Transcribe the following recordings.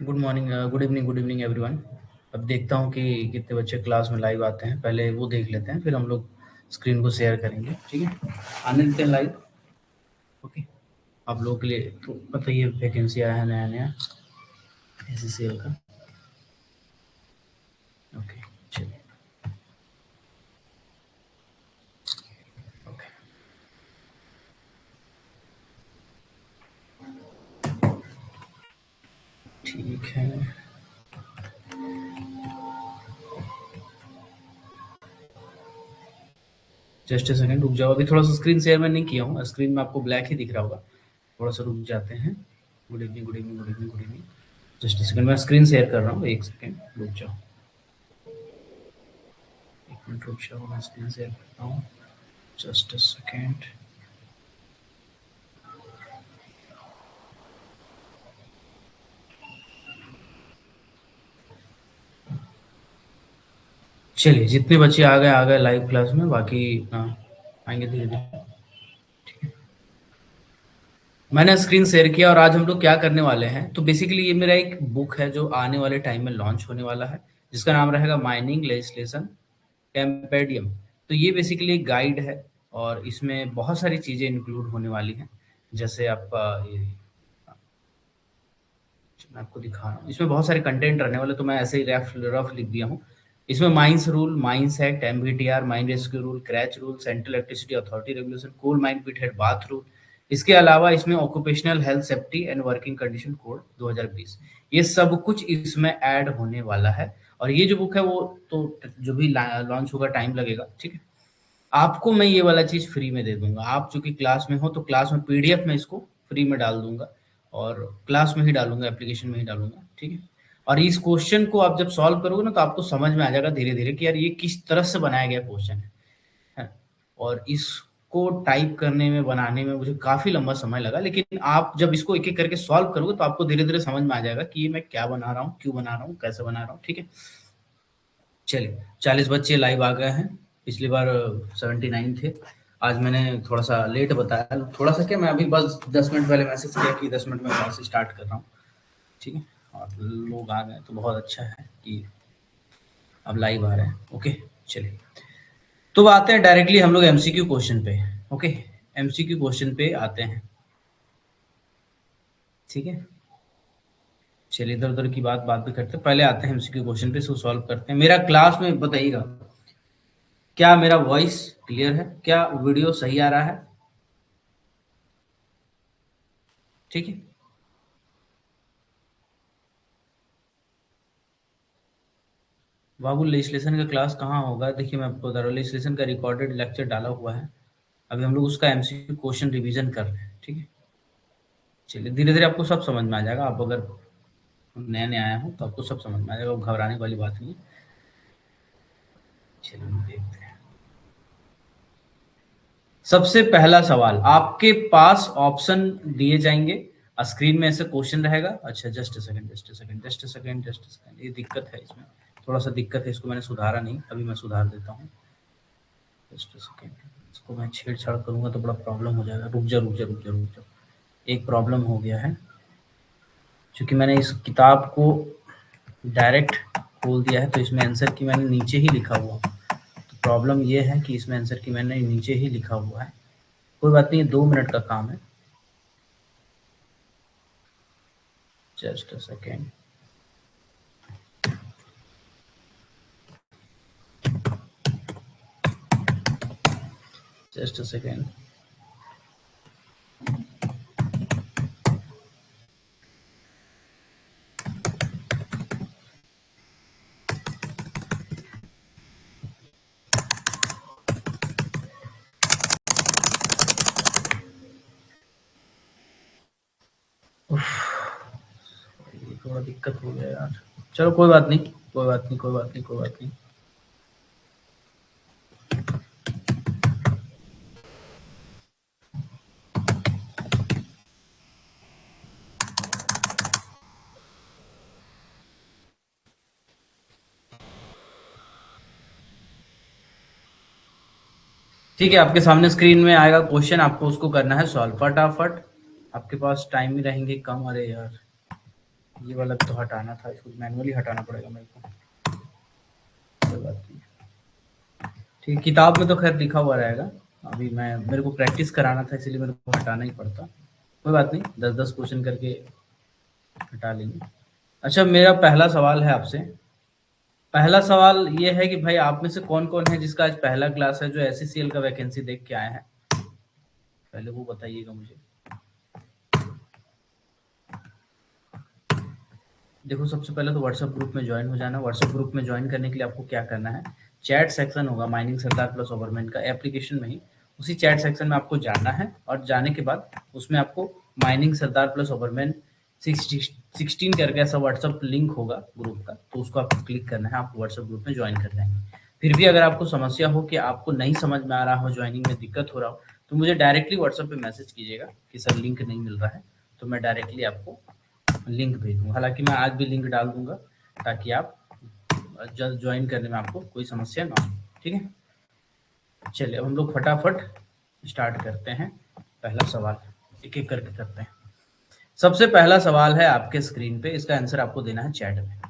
Good evening everyone. अब देखता हूँ कि कितने बच्चे क्लास में लाइव आते हैं। पहले वो देख लेते हैं, फिर हम लोग स्क्रीन को शेयर करेंगे। ठीक है, आने देते हैं लाइव। ओके, आप लोगों के लिए तो पता ही है, वैकेंसी आया है नया नया SCCL का। ओके, चलिए। ओके, ठीक है। जस्ट अ सेकंड, रुक जाओ। अभी थोड़ा सा स्क्रीन शेयर मैं नहीं किया हूँ, स्क्रीन में आपको ब्लैक ही दिख रहा होगा। थोड़ा सा रुक जाते हैं। Good evening, good evening, good evening, good evening. Just a second, मैं स्क्रीन शेयर कर रहा हूँ। एक सेकंड रुक जाओ, एक मिनट रुक जाओ, मैं स्क्रीन शेयर करता हूँ। Just a second. चलिए, जितने बच्चे आ गए लाइव क्लास में, बाकी आएंगे धीरे धीरे। मैंने स्क्रीन शेयर किया और आज हम लोग क्या करने वाले हैं, तो बेसिकली ये मेरा एक बुक है जो आने वाले टाइम में लॉन्च होने वाला है, जिसका नाम रहेगा माइनिंग लेजिस्लेशन कैम्पेडियम। तो ये बेसिकली एक गाइड है और इसमें बहुत सारी चीज़ें इंक्लूड होने वाली हैं। जैसे आपका ये, मैं आपको दिखा रहा हूँ, इसमें बहुत सारे कंटेंट रहने वाले, तो मैं ऐसे ही रफ रफ लिख दिया हूँ। इसमें mines rule, mines act, MVTR, mine rescue rule, creche rule, central electricity authority regulation, coal mine pit bath rule. इसके अलावा इसमें occupational health safety and working condition code 2020, ये सब कुछ इसमें ऐड होने वाला है। और ये जो बुक है वो तो जो भी लॉन्च होगा टाइम लगेगा। ठीक है, आपको मैं ये वाला चीज़ फ्री में दे दूँगा। आप चूँकि क्लास में हो तो क्लास में PDF में इसको फ्री में डाल दूँगा और क्लास में ही डालूँगा, एप्लीकेशन में ही डालूँगा, ठीक है? और इस क्वेश्चन को आप जब सॉल्व करोगे ना, तो आपको समझ में आ जाएगा धीरे-धीरे कि यार ये किस तरह से बनाया गया क्वेश्चन है। और इसको टाइप करने में, बनाने में मुझे काफ़ी लंबा समय लगा, लेकिन आप जब इसको एक-एक करके सॉल्व करोगे तो आपको धीरे-धीरे समझ में आ जाएगा कि ये मैं क्या बना रहा हूँ, क्यों बना रहा हूँ, कैसे बना रहा हूँ, ठीक है? चलिए, 40 बच्चे लाइव आ गए हैं। पिछली बार 79 थे। आज मैंने थोड़ा-सा लेट बताया। थोड़ा-सा क्या, मैं अभी बस 10 मिनट पहले मैसेज किया कि 10 मिनट में क्लास स्टार्ट कर रहा हूँ, ठीक है? और लोग आ गए तो बहुत अच्छा है कि अब लाइव आ रहे हैं। ओके, चलिए। तो आते हैं डायरेक्टली हम लोग MCQ क्वेश्चन पे। ओके, MCQ क्वेश्चन पे आते हैं, ठीक है? चलिए, इधर-उधर की बात भी करते हैं। पहले आते हैं MCQ क्वेश्चन पे, इसको सॉल्व करते हैं। मेरा क्लास में बताइएगा, क्या मेरा वॉइस क्लियर है? क्या वीडियो सही आ रहा है? ठीक है? बाबू, लेजिस्लेशन का क्लास कहाँ होगा? देखिए, मैं आपको बता रहा हूँ, लेजिस्लेशन का रिकॉर्डेड लेक्चर डाला हुआ है। अभी हम लोग उसका MCQ क्वेश्चन रिवीजन कर रहे हैं, ठीक है? चलिए, धीरे-धीरे आपको सब समझ में आ जाएगा। आप अगर नए-नए आए हो तो आपको सब समझ में आ जाएगा, घबराने वाली बात नहीं है। चलिए, देखते हैं। सबसे पहला सवाल, आपके पास ऑप्शन दिए जाएँगे। स्क्रीन में ऐसे क्वेश्चन रहेगा। अच्छा, just a second, just a second, just a second, just a second. ये दिक्कत है इसमें, थोड़ा-सा दिक्कत है, इसको मैंने सुधारा नहीं, अभी मैं सुधार देता हूँ। जस्ट अ सेकंड, इसको मैं छेड़-छाड़ करूँगा तो बड़ा प्रॉब्लम हो जाएगा। रुक जा, रुक जा, रुक जा, रुक जा। एक प्रॉब्लम हो गया है, चूँकि मैंने इस किताब को डायरेक्ट खोल दिया है, तो इसमें आंसर की मैंने नीचे ही लिखा हुआ। तो प्रॉब्लम ये है कि इसमें आंसर की मैंने नीचे ही लिखा हुआ है। कोई बात नहीं, 2 मिनट का काम है। Just a second. Just a second. ये थोड़ा दिक्कत हो गया यार। चलो कोई बात नहीं, कोई बात नहीं, कोई बात नहीं, कोई बात नहीं। ठीक है, आपके सामने स्क्रीन में आएगा क्वेश्चन, आपको उसको करना है सॉल्व फटाफट। आपके पास टाइम ही रहेंगे कम। अरे यार, ये वाला भी तो हटाना था, इसको मैनुअली हटाना पड़ेगा मेरे को, कोई बात नहीं। ठीक, किताब में तो खैर लिखा हुआ रहेगा, अभी मैं मेरे को प्रैक्टिस कराना था इसलिए मेरे को हटाना ही पड़ता। कोई बात नहीं, 10-10 क्वेश्चन करके हटा लेंगे। अच्छा, मेरा पहला सवाल है आपसे। पहला सवाल ये है कि भाई आप में से कौन-कौन है जिसका आज पहला क्लास है जो एससीसीएल का वैकेंसी देख के आए हैं? पहले वो बताइएगा मुझे। देखो, सबसे पहले तो व्हाट्सएप ग्रुप में ज्वाइन हो जाना। व्हाट्सएप ग्रुप में ज्वाइन करने के लिए आपको क्या करना है, चैट सेक्शन होगा माइनिंग सरदार प्लस ओवरमैन का एप्लीकेशन में ही, उसी चैट सेक्शन में आपको जाना है और जाने के बाद उसमें आपको माइनिंग सरदार प्लस ओवरमैन 16 करके ऐसा व्हाट्सएप लिंक होगा ग्रुप का, तो उसको आपको क्लिक करना है, आप व्हाट्सएप ग्रुप में ज्वाइन कर जाएंगे। फिर भी अगर आपको समस्या हो कि आपको नहीं समझ में आ रहा हो, ज्वाइनिंग में दिक्कत हो रहा हो, तो मुझे डायरेक्टली व्हाट्सएप पे मैसेज कीजिएगा कि सर लिंक नहीं मिल रहा है, तो मैं डायरेक्टली आपको लिंक भेज दूँगा। हालाँकि मैं आज भी लिंक डाल दूँगा ताकि आप जल्द ज्वाइन करने में आपको कोई समस्या ना हो। ठीक है? चलिए, अब हम लोग फटाफट स्टार्ट करते हैं। पहला सवाल एक-एक करके करते हैं। सबसे पहला सवाल है आपके स्क्रीन पे, इसका आंसर आपको देना है चैट में।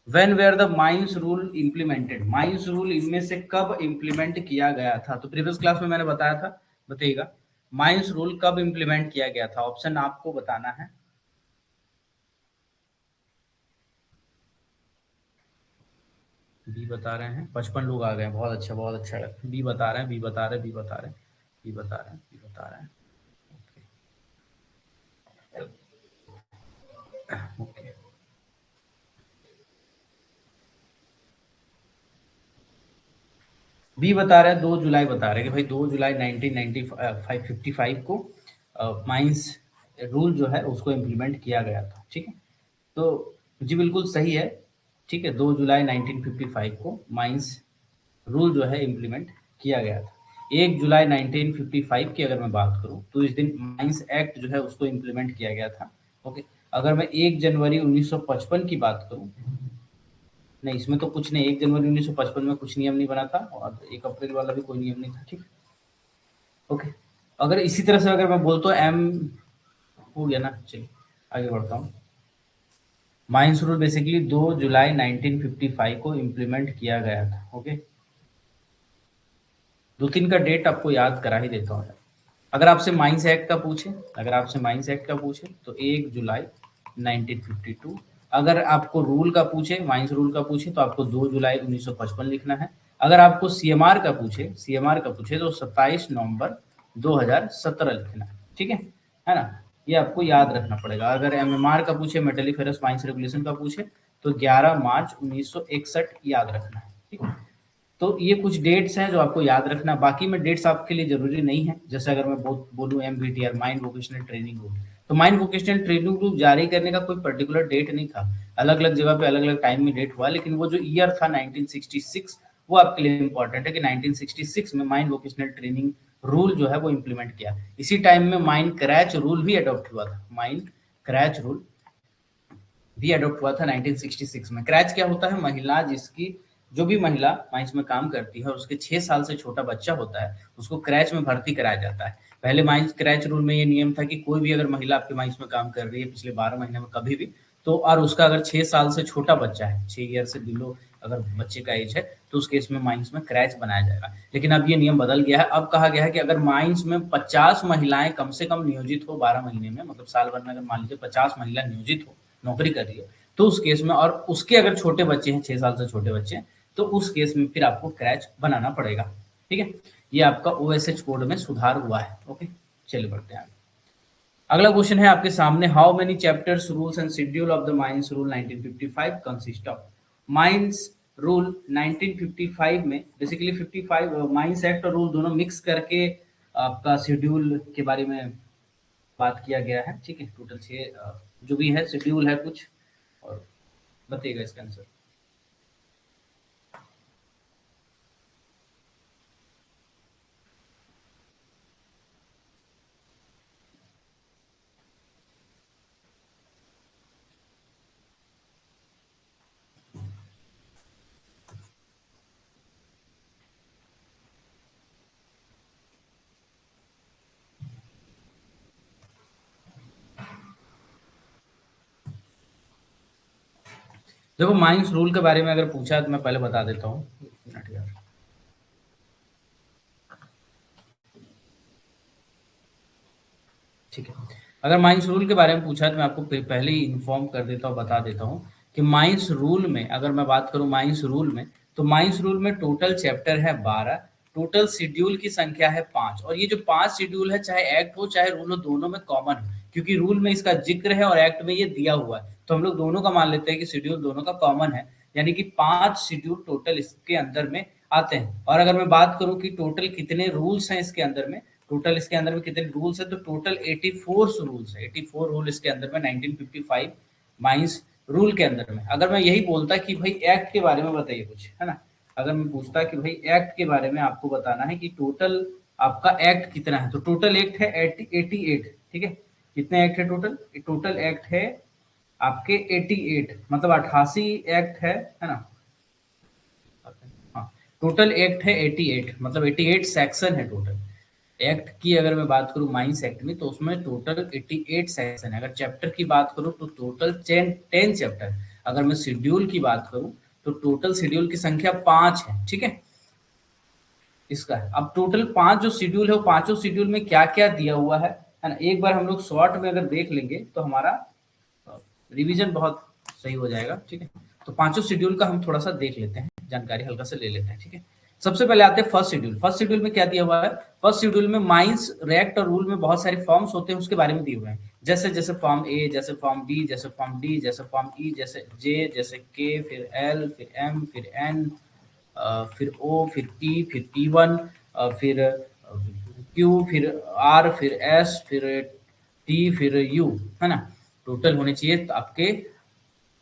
When were the mines rule implemented? Mines rule इनमें से कब इम्प्लीमेंट किया गया था? तो प्रीवियस क्लास में मैंने बताया था, बताइएगा। माइन्स रूल कब इम्प्लीमेंट किया गया था? ऑप्शन आपको बताना है। बी बता रहे हैं, 55 लोग आ गए हैं, बहुत अच्छा, बहुत अच्छा है। बी बता रहे हैं, बी बता रहे हैं, बी बता रहे हैं, बी बता रहे हैं, बी बता रहे हैं। ओके, बी बता रहे हैं, 2 जुलाई बता रहे हैं कि भाई 2 जुलाई 1955 को माइंस रूल जो है उसको इम्प्लीमेंट किया गया था। ठीक है, तो जी बिल्कुल सही है। ठीक है, 2 जुलाई 1955 को माइंस रूल जो है इम्प्लीमेंट किया गया था। 1 जुलाई 1955 की अगर मैं बात करूं तो इस दिन माइंस एक्ट जो है उसको इम्प्लीमेंट किया गया था। ओके, अगर मैं 1 जनवरी 1955 की बात करूं, नहीं इसमें तो कुछ नहीं, 1 जनवरी 1955 में कुछ नियम नहीं बना था और 1 अप्रैल वाला भी कोई नियम नहीं था। ठीक, ओके। अगर इसी तरह से अगर मैं बोलता हूँ एम, हो गया ना, चलिए आगे बढ़ता हूँ। माइंस रूल बेसिकली 2 जुलाई 1955 को इम्प्लीमेंट किया गया था। ओके, 2-3 का डेट आपको याद करा ही देता हूँ। अगर आपसे माइंस एक्ट का पूछे, अगर आपसे माइंस एक्ट का पूछे तो 1 जुलाई 1952। अगर आपको रूल का पूछे, माइंस रूल का पूछे तो आपको 2 जुलाई 1955 लिखना है। अगर आपको सीएमआर का पूछे, सीएमआर का पूछे तो 27 नवंबर 2017 लिखना है। ठीक है ना? ये आपको याद रखना पड़ेगा। अगर एमएमआर का पूछे, मेटेलिफेरस माइंस रेगुलेशन का पूछे तो 11 मार्च 1961 याद रखना है। ठीक है, तो ये कुछ डेट्स हैं जो आपको याद रखना। बाकी में डेट्स आपके लिए जरूरी नहीं है। जैसे अगर मैं बोलूँ एमवीटीआर, माइंड वोकेशनल ट्रेनिंग रूल, तो माइंड वोकेशनल ट्रेनिंग रूल जारी करने का कोई पर्टिकुलर डेट नहीं था। अलग अलग जगह पे अलग अलग टाइम में डेट हुआ, लेकिन वो जो ईयर था 1966, वो आपके लिए इंपॉर्टेंट है कि 1966 में माइंड वोकेशनल ट्रेनिंग रूल जो है वो इम्प्लीमेंट किया। इसी टाइम में माइंड क्रैच रूल भी अडॉप्ट हुआ था। माइंड क्रैच रूल भी अडॉप्ट हुआ था 1966 में। क्रैच क्या होता है? महिला जिसकी, जो भी महिला माइंस में काम करती है और उसके 6 साल से छोटा बच्चा होता है, उसको क्रैच में भर्ती कराया जाता है। पहले माइंस क्रैच रूल में ये नियम था कि कोई भी अगर महिला आपके माइंस में काम कर रही है पिछले 12 महीने में कभी भी, तो और उसका अगर 6 साल से छोटा बच्चा है, 6 ईयर से बिलो अगर बच्चे का एज है, तो उस केस में माइंस में क्रैच बनाया जाएगा। लेकिन अब ये नियम बदल गया है। अब कहा गया है कि अगर माइंस में 50 महिलाएं कम से कम नियोजित हो 12 महीने में, मतलब साल भर में अगर मान लीजिए 50 महिला नियोजित हो, नौकरी कर रही है, तो उस केस में, और उसके अगर छोटे बच्चे हैं, 6 साल से छोटे बच्चे हैं, तो उस केस में फिर आपको क्रैच बनाना पड़ेगा। ठीक है, ये आपका ओएसएच कोड में सुधार हुआ है। ओके, चलिए बढ़ते हैं आगे। अगला क्वेश्चन है आपके सामने, how many chapters rules and schedule of the mines rule 1955 consist of? Mines rule 1955 में बेसिकली 55 माइंस एक्ट और रूल दोनों मिक्स करके आपका शेड्यूल के बारे में बात किया गया है। ठीक है, टोटल 6 जो भी है शेड्यूल है कुछ, और बताइएगा इसका आंसर। देखो माइंस रूल के बारे में अगर पूछा तो मैं पहले बता देता हूँ। एक मिनट यार। ठीक है, अगर माइंस रूल के बारे में पूछा तो मैं आपको पहले ही इन्फॉर्म कर देता हूँ, बता देता हूँ कि माइंस रूल में अगर मैं बात करूँ माइंस रूल में, तो माइंस रूल में टोटल चैप्टर है 12, टोटल शेड्यूल की संख्या है 5, और ये जो 5 शेड्यूल है चाहे एक्ट हो चाहे रूल हो दोनों में कॉमन है, क्योंकि रूल में इसका जिक्र है और एक्ट में ये दिया हुआ है, तो हम लोग दोनों का मान लेते हैं कि शेड्यूल दोनों का कॉमन है, यानी कि 5 शेड्यूल टोटल इसके अंदर में आते हैं। और अगर मैं बात करूं कि टोटल कितने रूल्स हैं इसके अंदर में, टोटल इसके अंदर में कितने रूल्स है, तो टोटल 84 रूल्स है, 84 रूल इसके अंदर में 1955 माइंस रूल के अंदर में। अगर मैं यही बोलता कि भाई एक्ट के बारे में बताइए कुछ, है ना, अगर मैं पूछता कि भाई एक्ट के बारे में आपको बताना है कि टोटल आपका एक्ट कितना है, तो टोटल एक्ट है 88, ठीक है, कितने एक्ट है टोटल, टोटल एक्ट है आपके 88, मतलब 88 एक्ट है ना। हाँ, टोटल एक्ट है 88, मतलब 88 सेक्शन है टोटल एक्ट की। अगर मैं बात करूं माइंस एक्ट में तो उसमें टोटल 88 सेक्शन है। अगर चैप्टर की बात करूं तो टोटल 10 चैप्टर। अगर मैं शेड्यूल की बात करूं तो टोटल शेड्यूल की संख्या 5 है, ठीक है, इसका है। अब टोटल 5 जो शेड्यूल है वो पांचों शेड्यूल में क्या क्या दिया हुआ है ना, एक बार हम लोग शॉर्ट में अगर देख लेंगे तो हमारा रिवीजन बहुत सही हो जाएगा, ठीक है। तो पांचों शेड्यूल का हम थोड़ा सा देख लेते हैं, जानकारी हल्का से ले लेते हैं, ठीक है। सबसे पहले आते हैं फर्स्ट शेड्यूल। फर्स्ट शेड्यूल में क्या दिया हुआ है, फर्स्ट शेड्यूल में माइंस रेक्ट और रूल में बहुत सारे फॉर्म्स होते हैं उसके बारे में दिए हुए हैं, जैसे जैसे फॉर्म ए, जैसे फॉर्म बी, जैसे फॉर्म डी, जैसे फॉर्म ई, जैसे जे, जैसे के, फिर एल, फिर एम, फिर एन, फिर ओ, फिर पी, फिर P1, फिर क्यू, फिर आर, फिर एस, फिर टी, फिर यू, है ना। टोटल होने चाहिए आपके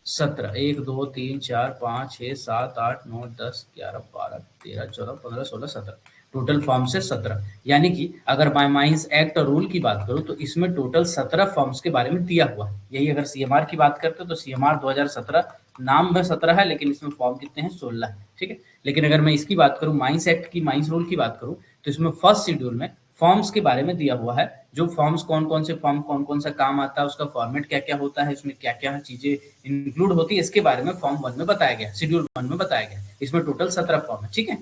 17, 1 2 3 4 5 6 7 8 9 10 11 12 13 14 15 16 17, टोटल फॉर्म से 17, यानी कि अगर मैं माइंस एक्ट और रूल की बात करूं तो इसमें टोटल 17 फॉर्म्स के बारे में दिया हुआ है। यही अगर सीएमआर की बात करते तो सीएमआर 2017 नाम में 17 है लेकिन इसमें फॉर्म कितने हैं, 16 है, ठीक है। लेकिन अगर मैं इसकी बात करूं माइंस एक्ट की, माइंस रूल की बात करूं तो इसमें फर्स्ट शेड्यूल में फॉर्म्स के बारे में दिया हुआ है, जो फॉर्म्स कौन कौन से फॉर्म कौन कौन सा काम आता है, उसका फॉर्मेट क्या क्या होता है, उसमें क्या क्या चीजें इंक्लूड होती है, इसके बारे में फॉर्म 1 में बताया गया, शेड्यूल 1 में बताया गया। इसमें टोटल 17 फॉर्म है, ठीक है,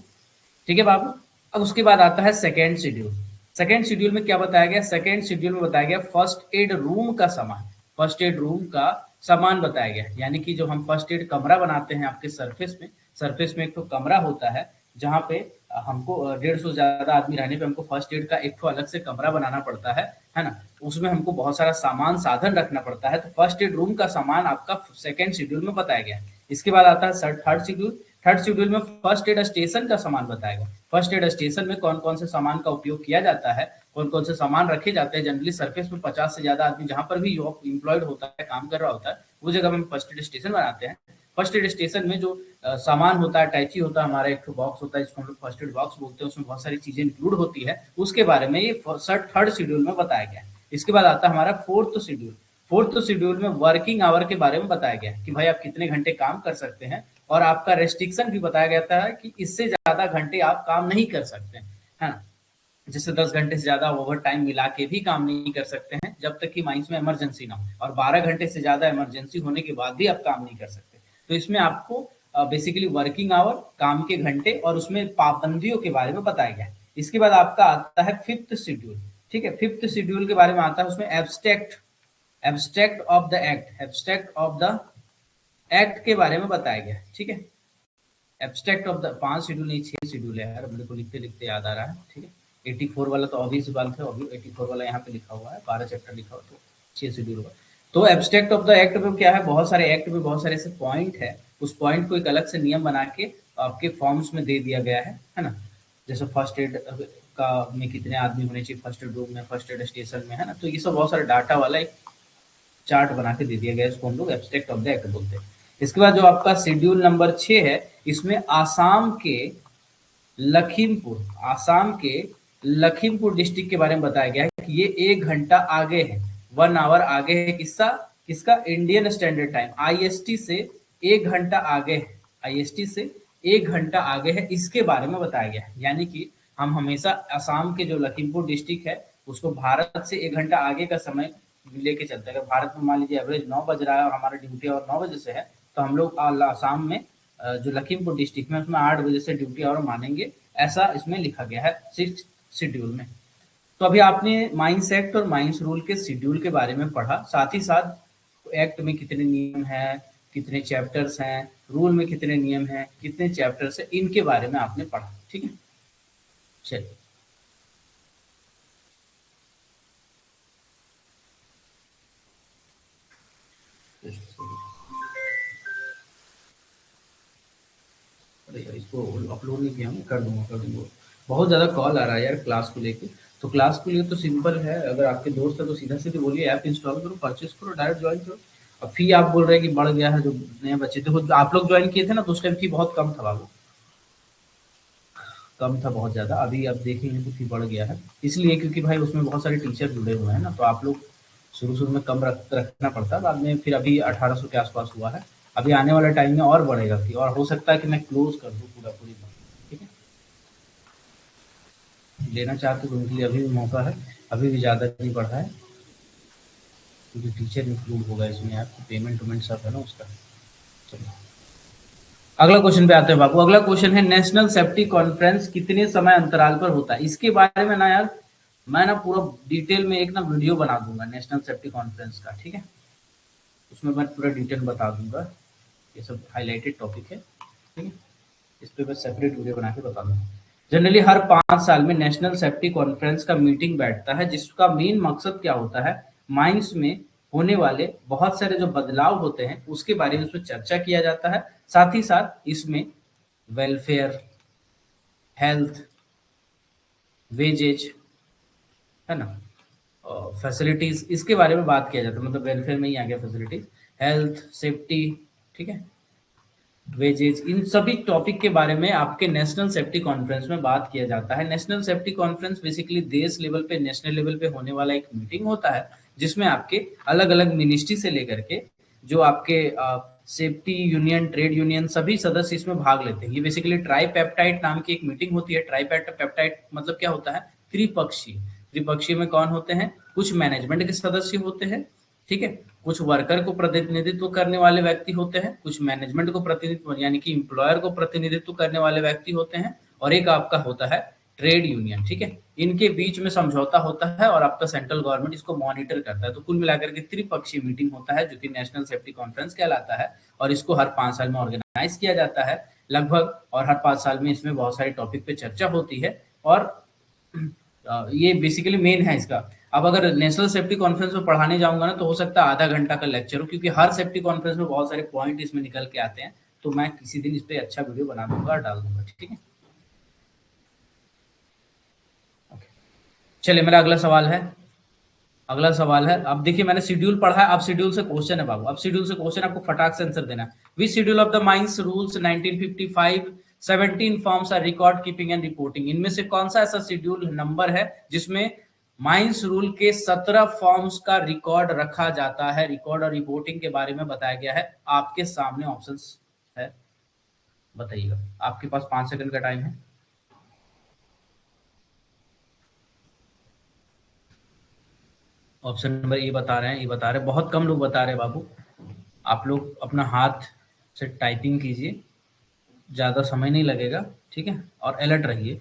ठीक है बाबू। अब उसके बाद आता है सेकेंड शेड्यूल। सेकेंड शेड्यूल में क्या बताया गया, सेकेंड शेड्यूल में बताया गया फर्स्ट एड रूम का सामान, फर्स्ट एड रूम का सामान बताया गया, यानी कि जो हम फर्स्ट एड कमरा बनाते हैं आपके सरफेस में, सरफेस में एक तो कमरा होता है जहाँ पे हमको 150 से ज्यादा आदमी रहने पे हमको फर्स्ट एड का एक तो अलग से कमरा बनाना पड़ता है ना, उसमें हमको बहुत सारा सामान साधन रखना पड़ता है, तो फर्स्ट एड रूम का सामान आपका सेकेंड शेड्यूल में बताया गया है। इसके बाद आता है थर्ड शेड्यूल। थर्ड शेड्यूल में फर्स्ट एड स्टेशन का सामान बताएगा, फर्स्ट एड स्टेशन में कौन कौन से सामान का उपयोग किया जाता है, कौन कौन से सामान रखे जाते हैं, जनरली सरफेस में 50 से ज्यादा आदमी जहां पर भी इम्प्लॉयड होता है, काम कर रहा होता है, वो जगह में फर्स्ट एड स्टेशन बनाते हैं। फर्स्ट एड स्टेशन में जो सामान होता है, अटैची होता है, हमारा एक बॉक्स होता है जिसको हम लोग फर्स्ट एड बॉक्स बोलते हैं, उसमें बहुत सारी चीजें इंक्लूड होती है, उसके बारे में ये थर्ड शेड्यूल में बताया गया है। इसके बाद आता है हमारा फोर्थ शेड्यूल। फोर्थ शेड्यूल में वर्किंग आवर के बारे में बताया गया है कि भाई आप कितने घंटे काम कर सकते हैं, और आपका रेस्ट्रिक्शन भी बताया गया है कि इससे ज्यादा घंटे आप काम नहीं कर सकते, है ना। जैसे 10 घंटे से ज्यादा ओवर टाइम मिला के भी काम नहीं कर सकते हैं जब तक कि माइंस में इमरजेंसी ना हो, और 12 घंटे से ज्यादा इमरजेंसी होने के बाद भी आप काम नहीं कर सकते। तो इसमें आपको बेसिकली वर्किंग आवर, काम के घंटे और उसमें पाबंदियों के बारे में बताया गया है। इसके बाद आपका आता है फिफ्थ शेड्यूल, ठीक है। फिफ्थ शेड्यूल के बारे में आता है, उसमें abstract, abstract of the act, abstract of the act के बारे में बताया गया है, ठीक है। एब्स्ट्रैक्ट ऑफ द 5 शेड्यूल नहीं 6 शेड्यूल है यार, मेरे को लिखते लिखते याद आ रहा है, ठीक है। 84 वाला तो ऑब्वियस बात है, 84 वाला यहाँ पे लिखा हुआ है, 12 चैप्टर लिखा हुआ, तो 6 शेड्यूल हुआ। तो एब्स्ट्रैक्ट ऑफ द एक्ट में क्या है, बहुत सारे एक्ट में बहुत सारे ऐसे पॉइंट है, उस पॉइंट को एक अलग से नियम बना के आपके फॉर्म्स में दे दिया गया है ना। जैसे फर्स्ट एड का में कितने आदमी होने चाहिए फर्स्ट एड रूम में, फर्स्ट एड स्टेशन में, है ना। तो ये सब बहुत सारे डाटा वाला एक चार्ट बना के दे दिया गया है, इसको हम लोग एब्स्ट्रैक्ट ऑफ द एक्ट बोलते हैं। इसके बाद जो आपका शेड्यूल नंबर 6 है, इसमें आसाम के लखीमपुर डिस्ट्रिक्ट के बारे में बताया गया है कि ये 1 घंटा आगे है, 1 आवर आगे है, किसका किसका इंडियन स्टैंडर्ड टाइम आईएसटी से 1 घंटा आगे है, आईएसटी से 1 घंटा आगे है, इसके बारे में बताया गया है। यानी कि हम हमेशा असम के जो लखीमपुर डिस्ट्रिक्ट है उसको भारत से 1 घंटा आगे का समय लेके चलते हैं। अगर भारत में मान लीजिए एवरेज 9 बज रहा है और हमारा ड्यूटी और 9 बजे से है, तो हम लोग आसाम में जो लखीमपुर डिस्ट्रिक्ट में उसमें 8 बजे से ड्यूटी आवर मानेंगे, ऐसा इसमें लिखा गया है 6 शेड्यूल में। तो अभी आपने माइंस एक्ट और माइंस रूल के शेड्यूल के बारे में पढ़ा, साथ ही साथ एक्ट में कितने नियम हैं, कितने चैप्टर्स हैं, रूल में कितने नियम हैं, कितने चैप्टर्स हैं, इनके बारे में आपने पढ़ा। ठीक है, चलिए। अरे यार, इसको अपलोड नहीं किया, मैं कर दूंगा। बहुत ज़्यादा कॉल आ रहा है यार क्लास को लेके। तो क्लास के लिए तो सिंपल है, अगर आपके दोस्त है तो सीधा सीधे बोलिए ऐप इंस्टॉल करो, परचेस करो, डायरेक्ट ज्वाइन करो। अब फी आप बोल रहे हैं कि बढ़ गया है, जो नए बच्चे थे खुद आप लोग ज्वाइन किए थे ना, तो उस टाइम फी बहुत कम था बाबू, कम था बहुत ज़्यादा। अभी आप देखेंगे तो फी बढ़ गया है, इसलिए क्योंकि भाई उसमें बहुत सारे टीचर जुड़े हुए हैं ना, तो आप लोग शुरू शुरू में कम रखना पड़ता है, बाद में फिर अभी 1800 के आसपास हुआ है। अभी आने वाले टाइम में और बढ़ेगा फी, और हो सकता है कि मैं क्लोज कर दूँ पूरा पूरी बात। ठीक है, लेना चाहते तो उनके लिए अभी भी मौका है, अभी भी ज़्यादा नहीं बढ़ा है, क्योंकि टीचर इंक्लूड होगा इसमें, आपकी पेमेंट वेमेंट सब है ना उसका। चलो अगला क्वेश्चन पे आते हैं बाबू। अगला क्वेश्चन है नेशनल सेफ्टी कॉन्फ्रेंस कितने समय अंतराल पर होता है। इसके बारे में ना यार मैं ना पूरा डिटेल में एक ना वीडियो बना दूंगा नेशनल सेफ्टी कॉन्फ्रेंस का। ठीक है, उसमें मैं पूरा डिटेल बता दूंगा, ये सब हाईलाइटेड टॉपिक है। ठीक है, इस पे मैं सेपरेट वीडियो बना के बता दूंगा। जनरली हर 5 साल में नेशनल सेफ्टी कॉन्फ्रेंस का मीटिंग बैठता है, जिसका मेन मकसद क्या होता है, माइंस में होने वाले बहुत सारे जो बदलाव होते हैं उसके बारे में उसमें चर्चा किया जाता है। साथ ही साथ इसमें वेलफेयर, हेल्थ, वेजेज, है ना, फैसिलिटीज, इसके बारे में बात किया जाता है। मतलब वेलफेयर में ही आ गया फैसिलिटीज, हेल्थ, सेफ्टी, ठीक है, वेजेज, इन सभी टॉपिक के बारे में आपके नेशनल सेफ्टी कॉन्फ्रेंस में बात किया जाता है। नेशनल सेफ्टी कॉन्फ्रेंस बेसिकली देश लेवल पे, नेशनल लेवल पे होने वाला एक मीटिंग होता है, जिसमें आपके अलग अलग मिनिस्ट्री से लेकर के जो आपके सेफ्टी यूनियन, ट्रेड यूनियन, सभी सदस्य इसमें भाग लेते हैं। ये बेसिकली ट्राईपेप्टाइड नाम की एक मीटिंग होती है। ट्राईपेप्टाइड मतलब क्या होता है, त्रिपक्षीय। त्रिपक्षीय में कौन होते हैं, कुछ मैनेजमेंट के सदस्य होते हैं, ठीक है, कुछ वर्कर को प्रतिनिधित्व करने वाले व्यक्ति होते हैं, कुछ मैनेजमेंट को प्रतिनिधित्व यानी कि एम्प्लॉयर को प्रतिनिधित्व करने वाले व्यक्ति होते हैं, और एक आपका होता है ट्रेड यूनियन। ठीक है, इनके बीच में समझौता होता है और आपका सेंट्रल गवर्नमेंट इसको मॉनिटर करता है। तो कुल मिलाकर के त्रिपक्षीय मीटिंग होता है, जो कि नेशनल सेफ्टी कॉन्फ्रेंस कहलाता है, और इसको हर 5 साल में ऑर्गेनाइज किया जाता है लगभग, और हर 5 साल में इसमें बहुत सारे टॉपिक पे चर्चा होती है। और ये बेसिकली मेन है इसका। अब अगर नेशनल सेफ्टी कॉन्फ्रेंस में पढ़ाने जाऊंगा ना, तो हो सकता है आधा घंटा का लेक्चर हो, क्योंकि हर सेफ्टी कॉन्फ्रेंस में बहुत सारे पॉइंट इसमें निकल के आते हैं। तो मैं किसी दिन इस पे अच्छा वीडियो बना दूंगा और डाल दूंगा। ठीक है, ओके। चलिए, मेरा अगला सवाल है। अगला सवाल है, अब देखिए मैंने शेड्यूल पढ़ा है, अब शेड्यूल से क्वेश्चन है बाबू। अब शेड्यूल से क्वेश्चन आपको फटाक से आंसर देना है। Which schedule of the mines rules 1955 17 forms are record keeping and reporting. इनमें से कौन सा ऐसा शेड्यूल नंबर है जिसमें माइंस रूल के 17 फॉर्म्स का रिकॉर्ड रखा जाता है, रिकॉर्ड और रिपोर्टिंग के बारे में बताया गया है। आपके सामने ऑप्शंस है, बताइएगा। आपके पास 5 सेकंड का टाइम है। ऑप्शन नंबर ए बता रहे हैं, ये बता रहे हैं, बहुत कम लोग बता रहे हैं बाबू। आप लोग अपना हाथ से टाइपिंग कीजिए, ज़्यादा समय नहीं लगेगा, ठीक है, और अलर्ट रहिए,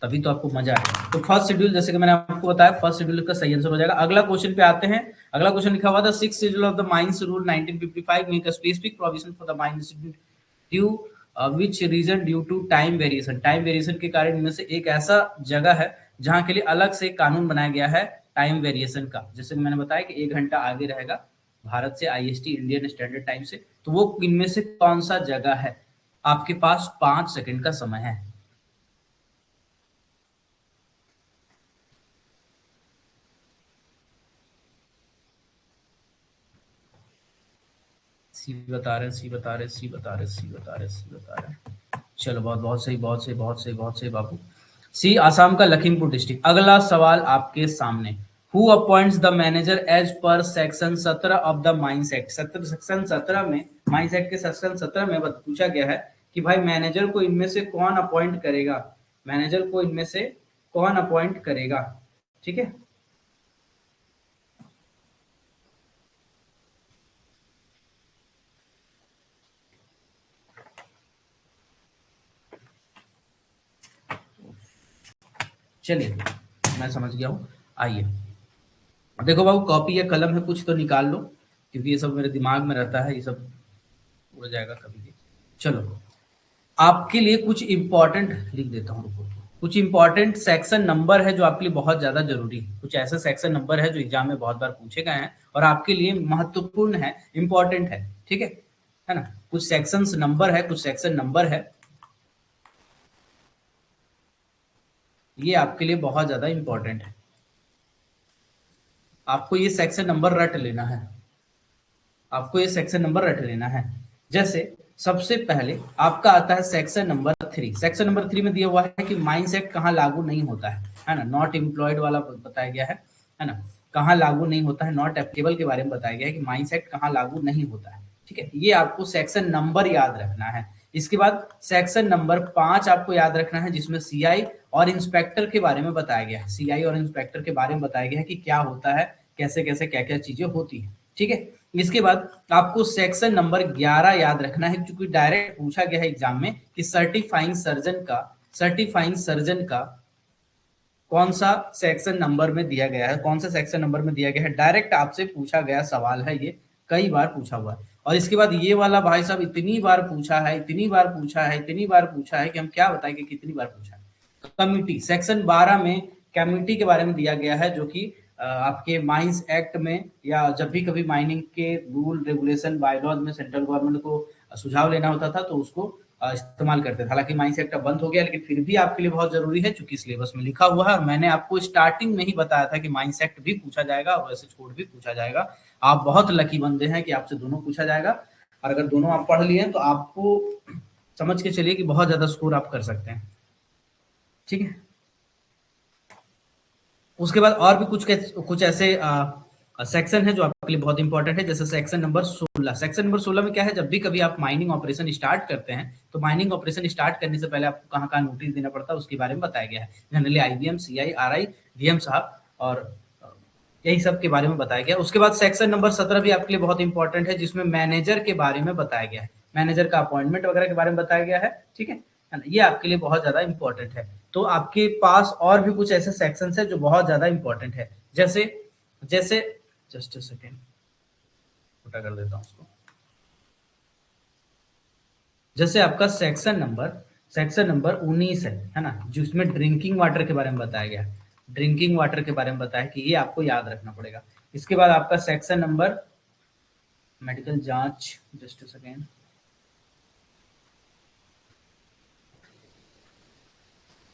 तभी तो आपको मजा आएगा। तो फर्स्ट शेड्यूल, जैसे कि मैंने आपको बताया, फर्स्ट शेड्यूल का सही आंसर हो जाएगा। अगला क्वेश्चन पे आते हैं। अगला क्वेश्चन लिखा हुआ था, six schedule of the mines rule 1955 make a specific provision for the mines due which reason, due to time variation. Time variation के कारण इनमें से एक ऐसा जगह है जहां के लिए अलग से कानून बनाया गया है टाइम वेरिएशन का। जैसे कि मैंने बताया कि 1 घंटा आगे रहेगा भारत से आईएसटी, इंडियन स्टैंडर्ड टाइम से। तो वो इनमें से कौन सा जगह है। आपके पास 5 सेकंड का समय है। सी बता रहे हैं, सी बता रहे, सी बता रहे, सी बता रहे, सी बता रहे। चलो, बहुत बहुत सही, बहुत सही, बहुत सही, बहुत सही बाबू। सी आसाम का लखीमपुर डिस्ट्रिक्ट। अगला सवाल आपके सामने, who appoints the manager as per section 17 of the mines act. Section 17 में, माइंस एक्ट के सेक्शन 17 में पूछा गया है कि भाई मैनेजर को इनमें से कौन अपॉइंट करेगा, मैनेजर को इनमें से कौन अपॉइंट करेगा। ठीक है, चलिए मैं समझ गया हूँ। आइए देखो बाबू, कॉपी या कलम है कुछ तो निकाल लो, क्योंकि ये सब मेरे दिमाग में रहता है, ये सब उड़ जाएगा कभी भी। चलो आपके लिए कुछ इंपॉर्टेंट लिख देता हूँ, रुको। कुछ इंपॉर्टेंट सेक्शन नंबर है जो आपके लिए बहुत ज्यादा जरूरी है। कुछ ऐसे सेक्शन नंबर है जो एग्जाम में बहुत बार पूछे गए हैं और आपके लिए महत्वपूर्ण है, इंपॉर्टेंट है, ठीक है ना। कुछ सेक्शंस नंबर है, कुछ सेक्शन नंबर है, ये आपके लिए बहुत ज्यादा इंपॉर्टेंट है। आपको ये सेक्शन नंबर रट लेना है, आपको ये सेक्शन नंबर रट लेना है। जैसे सबसे पहले आपका आता है सेक्शन नंबर 3। सेक्शन नंबर 3 में दिया हुआ है कि माइंस एक्ट कहाँ लागू नहीं होता है ना। नॉट एम्प्लॉयड वाला बताया गया है ना। कहाँ लागू नहीं होता है, नॉट एप्लीकेबल के बारे में बताया गया है कि माइंस एक्ट कहाँ लागू नहीं होता है, ठीक है। ये आपको सेक्शन नंबर याद रखना है। इसके बाद सेक्शन नंबर 5 आपको याद रखना है, जिसमें सीआई और इंस्पेक्टर के बारे में बताया गया है। सीआई और इंस्पेक्टर के बारे में बताया गया है कि क्या होता है, कैसे कैसे क्या क्या चीजें होती है, ठीक है। इसके बाद आपको सेक्शन नंबर 11 याद रखना है, क्योंकि डायरेक्ट पूछा गया है एग्जाम में कि सर्टिफाइंग सर्जन का कौन सा सेक्शन नंबर में दिया गया है, कौन सा सेक्शन नंबर में दिया गया है। डायरेक्ट आपसे पूछा गया सवाल है, ये कई बार पूछा हुआ है। और इसके बाद ये वाला भाई साहब इतनी बार पूछा है, इतनी बार पूछा है, इतनी बार पूछा है कि हम क्या बताएं कि कितनी बार पूछा है। कमिटी सेक्शन 12 में कमिटी के बारे में दिया गया है, जो कि आपके माइंस एक्ट में या जब भी कभी माइनिंग के रूल रेगुलेशन बायलॉज में सेंट्रल गवर्नमेंट को सुझाव लेना होता था तो उसको इस्तेमाल करते थे। हालांकि माइंस एक्ट अब बंद हो गया, लेकिन फिर भी आपके लिए बहुत जरूरी है, चूंकि सिलेबस में लिखा हुआ है। और मैंने आपको स्टार्टिंग में ही बताया था कि माइंस एक्ट भी पूछा जाएगा और वैसे कोड भी पूछा जाएगा। आप बहुत लकी बंदे हैं कि आपसे दोनों पूछा जाएगा, और अगर दोनों आप पढ़ लिए तो आपको समझ के चलिए कि बहुत ज्यादा स्कोर आप कर सकते हैं, ठीक है। उसके बाद और भी कुछ ऐसे सेक्शन है जो आपके लिए बहुत इंपॉर्टेंट है, जैसे सेक्शन नंबर 16। सेक्शन नंबर 16 में क्या है, जब भी कभी आप माइनिंग ऑपरेशन स्टार्ट करते हैं तो माइनिंग ऑपरेशन स्टार्ट करने से पहले आपको कहाँ कहाँ नोटिस देना पड़ता है उसके बारे में बताया गया है। Generally IBM, CI, RI, DM साहब और यही सब के बारे में बताया गया। उसके बाद सेक्शन नंबर 17 भी आपके लिए बहुत इंपॉर्टेंट है, जिसमें मैनेजर के बारे में बताया गया है। मैनेजर का अपॉइंटमेंट वगैरह के बारे में बताया गया है, ठीक है ना। ये आपके लिए बहुत ज्यादा इंपॉर्टेंट है। तो आपके पास और भी कुछ ऐसे सेक्शंस है जो बहुत ज्यादा इंपॉर्टेंट है, जैसे जैसे जस्ट सेकेंड छोटा कर देता हूँ उसको। जैसे आपका सेक्शन नंबर 19 है ना, जिसमें ड्रिंकिंग वाटर के बारे में बताया गया। ड्रिंकिंग वाटर के बारे में बताया कि ये आपको याद रखना पड़ेगा। इसके बाद आपका सेक्शन नंबर मेडिकल जांच, जस्ट सेकेंड,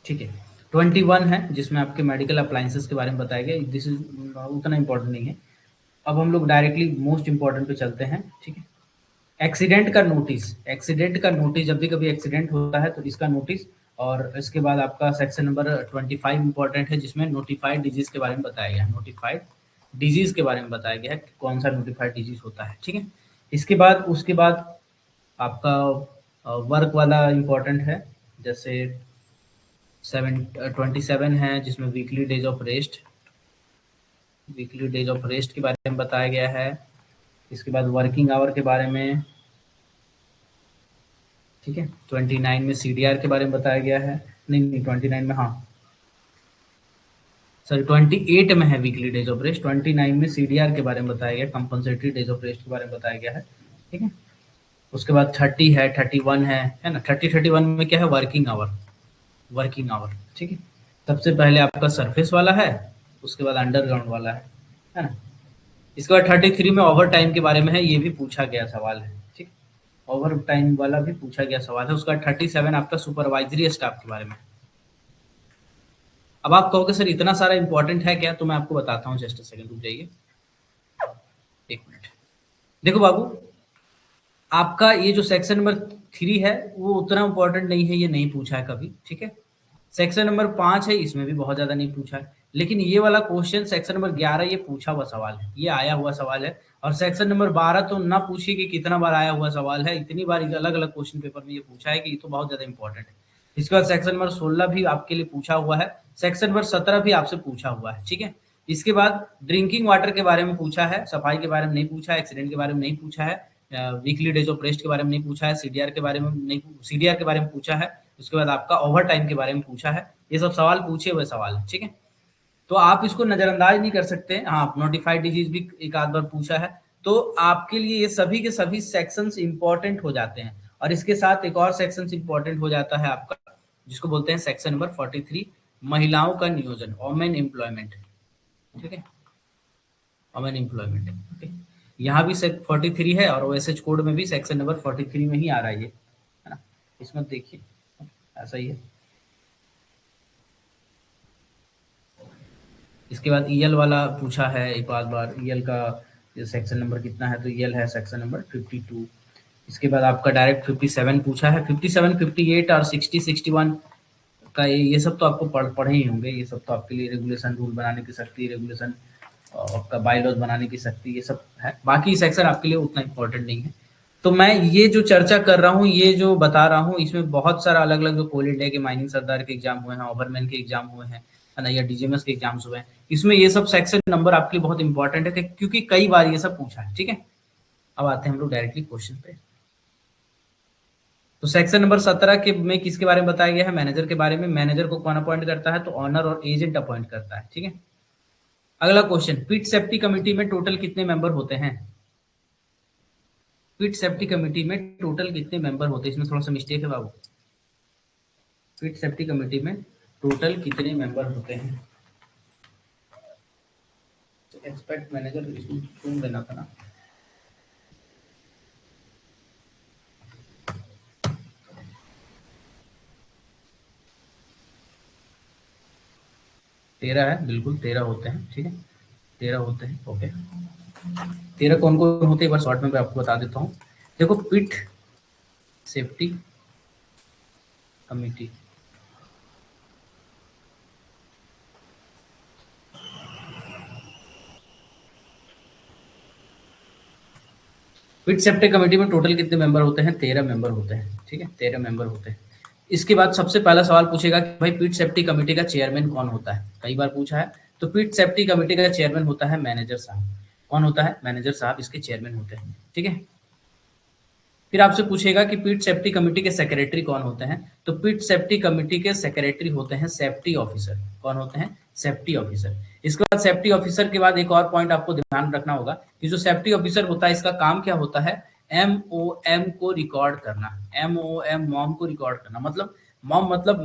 ठीक है, 21 है, जिसमें आपके मेडिकल अप्लायंसेस के बारे में बताया गया। दिस इज उतना इंपॉर्टेंट नहीं है। अब हम लोग डायरेक्टली मोस्ट इंपॉर्टेंट पे चलते हैं, ठीक है। एक्सीडेंट का नोटिस, जब भी कभी एक्सीडेंट होता है तो इसका नोटिस। और इसके बाद आपका सेक्शन नंबर 25 इंपॉर्टेंट है, जिसमें नोटिफाइड डिजीज के बारे में बताया गया है। नोटिफाइड डिजीज के बारे में बताया गया है कि कौन सा नोटिफाइड डिजीज होता है, ठीक है। उसके बाद आपका वर्क वाला इंपॉर्टेंट है, जैसे 27 है, जिसमें वीकली डेज ऑफ रेस्ट के बारे में बताया गया है। इसके बाद वर्किंग आवर के बारे में, ठीक है। 29 में सीडीआर के बारे में बताया गया है। नहीं 29 में, हाँ सॉरी 28 में है वीकली डेज ऑफ रेस्ट, 29 में सीडीआर के बारे में बताया गया, कंपनसेटरी डेज ऑफ रेस्ट के बारे में बताया गया है, ठीक है। उसके बाद 30 है, 31 है ना। 31 में क्या है, वर्किंग आवर, ठीक है। सबसे पहले आपका सरफेस वाला है, उसके बाद अंडरग्राउंड वाला है ना। इसके बाद 33 में ओवर टाइम के बारे में है, ये भी पूछा गया सवाल है, ठीक। ओवर टाइम वाला भी पूछा गया सवाल है। उसका 37 आपका सुपरवाइजरी स्टाफ के बारे में। अब आप कहोगे सर इतना सारा इंपॉर्टेंट है क्या, तो मैं आपको बताता हूँ, जस्ट सेकंड रुक जाइए, 1 मिनट। देखो बाबू, आपका ये जो सेक्शन नंबर 3 है वो उतना इंपॉर्टेंट नहीं है, ये नहीं पूछा है कभी, ठीक है। सेक्शन नंबर 5 है, इसमें भी बहुत ज्यादा नहीं पूछा है। लेकिन ये वाला क्वेश्चन सेक्शन नंबर 11 ये पूछा हुआ सवाल है, ये आया हुआ सवाल है। और सेक्शन नंबर 12 तो ना पूछिए कि कितना बार आया हुआ सवाल है, इतनी बार अलग अलग क्वेश्चन पेपर में ये पूछा है कि ये तो बहुत ज्यादा इंपॉर्टेंट है। इसके बाद सेक्शन नंबर 16 भी आपके लिए पूछा हुआ है। सेक्शन नंबर 17 भी आपसे पूछा हुआ है, ठीक है। इसके बाद ड्रिंकिंग वाटर के बारे में पूछा है, सफाई के बारे में नहीं पूछा है, एक्सीडेंट के बारे में नहीं पूछा है, वीकली डेज ऑफ रेस्ट के बारे में नहीं पूछा है, सीडीआर के बारे में पूछा है, उसके बाद आपका ओवर टाइम के बारे में पूछा है। ये सब सवाल पूछे हुए सवाल है, ठीक है। तो आप इसको नजरअंदाज नहीं कर सकते। हाँ, नोटिफाइड डिजीज भी एक आध बार पूछा है। तो आपके लिए ये सभी के सभी सेक्शंस इंपॉर्टेंट हो जाते हैं। और इसके साथ एक और सेक्शंस इंपॉर्टेंट हो जाता है आपका, जिसको बोलते हैं सेक्शन नंबर 43, महिलाओं का नियोजन, वोमेन एम्प्लॉयमेंट, ठीक है, वोमेन एम्प्लॉयमेंट, ओके। यहाँ भी 43 है और ओएसएच कोड में भी सेक्शन नंबर 43 में ही आ रहा है ये, है ना। इसमें देखिए ऐसा ही है। इसके बाद ईएल वाला पूछा है एक आध बार, ईएल का सेक्शन नंबर कितना है, तो ईएल है सेक्शन नंबर 52। इसके बाद आपका डायरेक्ट 57 पूछा है। 57, 58 और 60, 61 का ये सब तो आपको पढ़े ही होंगे। ये सब तो आपके लिए रेगुलेशन, रूल बनाने की शक्ति, रेगुलेशन, आपका बायलॉज बनाने की शक्ति, ये सब है। बाकी सेक्शन आपके लिए उतना इंपॉर्टेंट नहीं है। तो मैं ये जो चर्चा कर रहा हूँ, ये जो बता रहा हूँ, इसमें बहुत सारा अलग अलग जो कोल इंडिया के, माइनिंग सरदार के एग्जाम हुए हैं, ओवरमैन के एग्जाम हुए हैं, है ना, या डीजीएमएस के एग्जाम्स हुए हैं, इसमें ये सब सेक्शन नंबर आपके लिए बहुत इंपॉर्टेंट है क्योंकि कई बार ये सब पूछा है, ठीक है। अब आते हैं हम लोग डायरेक्टली क्वेश्चन पे। तो सेक्शन नंबर 17 के में किसके बारे में बताया गया है, मैनेजर के बारे में। मैनेजर को कौन अपॉइंट करता है, तो ऑनर और एजेंट अपॉइंट करता है, ठीक है। अगला क्वेश्चन, पिट सेफ्टी कमेटी में टोटल कितने मेंबर होते हैं। पिट सेफ्टी कमेटी में टोटल कितने मेंबर होते हैं, इसमें थोड़ा सा मिस्टेक है बाबू। पिट सेफ्टी कमेटी में टोटल कितने मेंबर होते हैं। एक्सपेक्ट मैनेजर इसमें क्यों देना था ना। तेरह है, बिल्कुल 13 होते हैं, ठीक है, 13 होते हैं, ओके। 13 कौन कौन होते हैं, एक बार शॉर्ट में मैं आपको बता देता हूँ। देखो, पिट सेफ्टी कमेटी, पिट सेफ्टी कमेटी में टोटल कितने मेंबर होते हैं, 13 मेंबर होते हैं, ठीक है, 13 मेंबर होते हैं। इसके बाद सबसे पहला सवाल पूछेगा कि भाई पिट सेफ्टी कमेटी का चेयरमैन कौन होता है, कई बार पूछा है। तो पिट सेफ्टी कमेटी का चेयरमैन होता है मैनेजर साहब। कौन होता है, मैनेजर साहब इसके चेयरमैन होते हैं, ठीक है। फिर आपसे पूछेगा कि पिट सेफ्टी कमेटी के सेक्रेटरी कौन होते हैं, तो पिट सेफ्टी कमेटी के सेक्रेटरी होते हैं सेफ्टी ऑफिसर। कौन होते हैं, सेफ्टी ऑफिसर। इसके बाद सेफ्टी ऑफिसर के बाद एक और पॉइंट आपको ध्यान रखना होगा कि जो सेफ्टी ऑफिसर होता है, इसका काम क्या होता है, MOM को रिकॉर्ड करना। MOM, मॉम को रिकॉर्ड करना, मतलब मॉम मतलब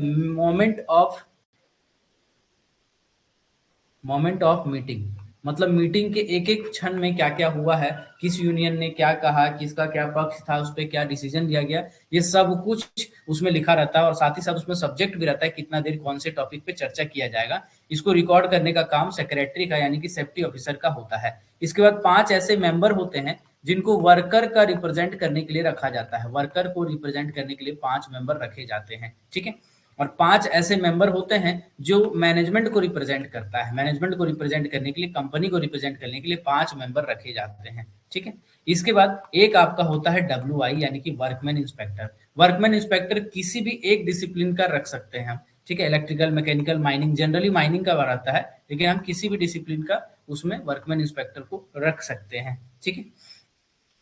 मोमेंट ऑफ मीटिंग, मतलब मीटिंग के एक एक क्षण में क्या क्या हुआ है, किस यूनियन ने क्या कहा, किसका क्या पक्ष था, उस पर क्या डिसीजन लिया गया, ये सब कुछ उसमें लिखा रहता है। और साथ ही साथ उसमें सब्जेक्ट भी रहता है, कितना देर कौन से टॉपिक पे चर्चा किया जाएगा। इसको रिकॉर्ड करने का काम सेक्रेटरी का, यानी कि सेफ्टी ऑफिसर का होता है। इसके बाद 5 ऐसे मेंबर होते हैं जिनको वर्कर का रिप्रेजेंट करने के लिए रखा जाता है। वर्कर को रिप्रेजेंट करने के लिए 5 मेंबर रखे जाते हैं, ठीक है। और 5 ऐसे मेंबर होते हैं जो मैनेजमेंट को रिप्रेजेंट करता है। मैनेजमेंट को रिप्रेजेंट करने के लिए, कंपनी को रिप्रेजेंट करने के लिए 5 मेंबर रखे जाते हैं, ठीक है। इसके बाद एक आपका होता है WI, यानी कि वर्कमैन इंस्पेक्टर। वर्कमैन इंस्पेक्टर किसी भी एक डिसिप्लिन का रख सकते हैं हम, ठीक है। Electrical, mechanical, mining, generally mining का रहता है, लेकिन हम किसी भी डिसिप्लिन का उसमें वर्कमैन इंस्पेक्टर को रख सकते हैं, ठीक है।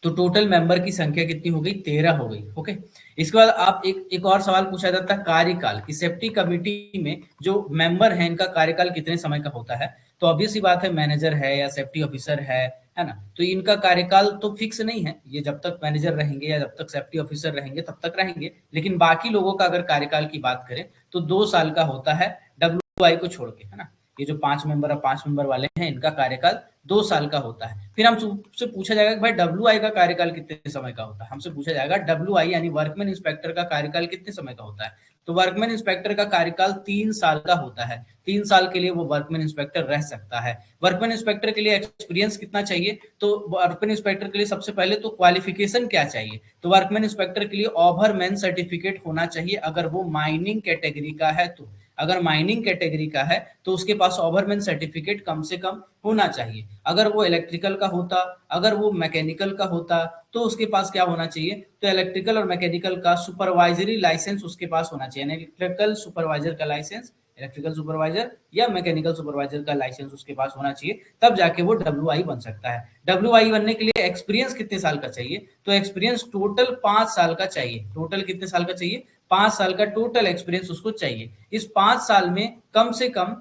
तो टोटल मेंबर की संख्या कितनी हो गई, 13 हो गई, ओके। इसके बाद आप एक और सवाल पूछा जाता है कार्यकाल की, सेफ्टी कमेटी में जो मेंबर हैं इनका कार्यकाल कितने समय का होता है। तो ऑब्वियस सी बात है, मैनेजर है या सेफ्टी ऑफिसर है ना, तो इनका कार्यकाल तो फिक्स नहीं है। ये जब तक मैनेजर रहेंगे या जब तक सेफ्टी ऑफिसर रहेंगे तब तक रहेंगे। लेकिन बाकी लोगों का अगर कार्यकाल की बात करें तो 2 साल का होता है, WI को छोड़ के, है ना। ये जो 5 मेंबर वाले हैं, इनका कार्यकाल 2 साल का होता है। फिर हमसे पूछा जाएगा कि भाई WI का कार्यकाल कितने समय का होता है। हमसे पूछा जाएगा WI यानी वर्कमैन इंस्पेक्टर का कार्यकाल कितने समय का होता है। तो वर्कमैन इंस्पेक्टर का कार्यकाल 3 साल का होता है। 3 साल के लिए वो वर्कमैन इंस्पेक्टर रह सकता है। वर्कमैन इंस्पेक्टर के लिए एक्सपीरियंस कितना चाहिए, तो वर्कमैन इंस्पेक्टर के लिए सबसे पहले तो क्वालिफिकेशन क्या चाहिए, तो वर्कमैन इंस्पेक्टर के लिए ओवरमैन सर्टिफिकेट होना चाहिए अगर वो माइनिंग कैटेगरी का है। तो अगर माइनिंग कैटेगरी का है तो उसके पास ओवरमैन सर्टिफिकेट कम से कम होना चाहिए। अगर वो इलेक्ट्रिकल का होता, अगर वो मैकेनिकल का होता, तो उसके पास क्या होना चाहिए, तो इलेक्ट्रिकल और मैकेनिकल का सुपरवाइजरी लाइसेंस उसके पास होना चाहिए। इलेक्ट्रिकल सुपरवाइजर का लाइसेंस, इलेक्ट्रिकल सुपरवाइजर या मैकेनिकल सुपरवाइजर का लाइसेंस उसके पास होना चाहिए, तब जाके वो WI बन सकता है। WI बनने के लिए एक्सपीरियंस कितने साल का चाहिए, तो एक्सपीरियंस टोटल 5 साल का चाहिए। टोटल कितने साल का चाहिए, 5 साल का टोटल एक्सपीरियंस उसको चाहिए। इस 5 साल में कम से कम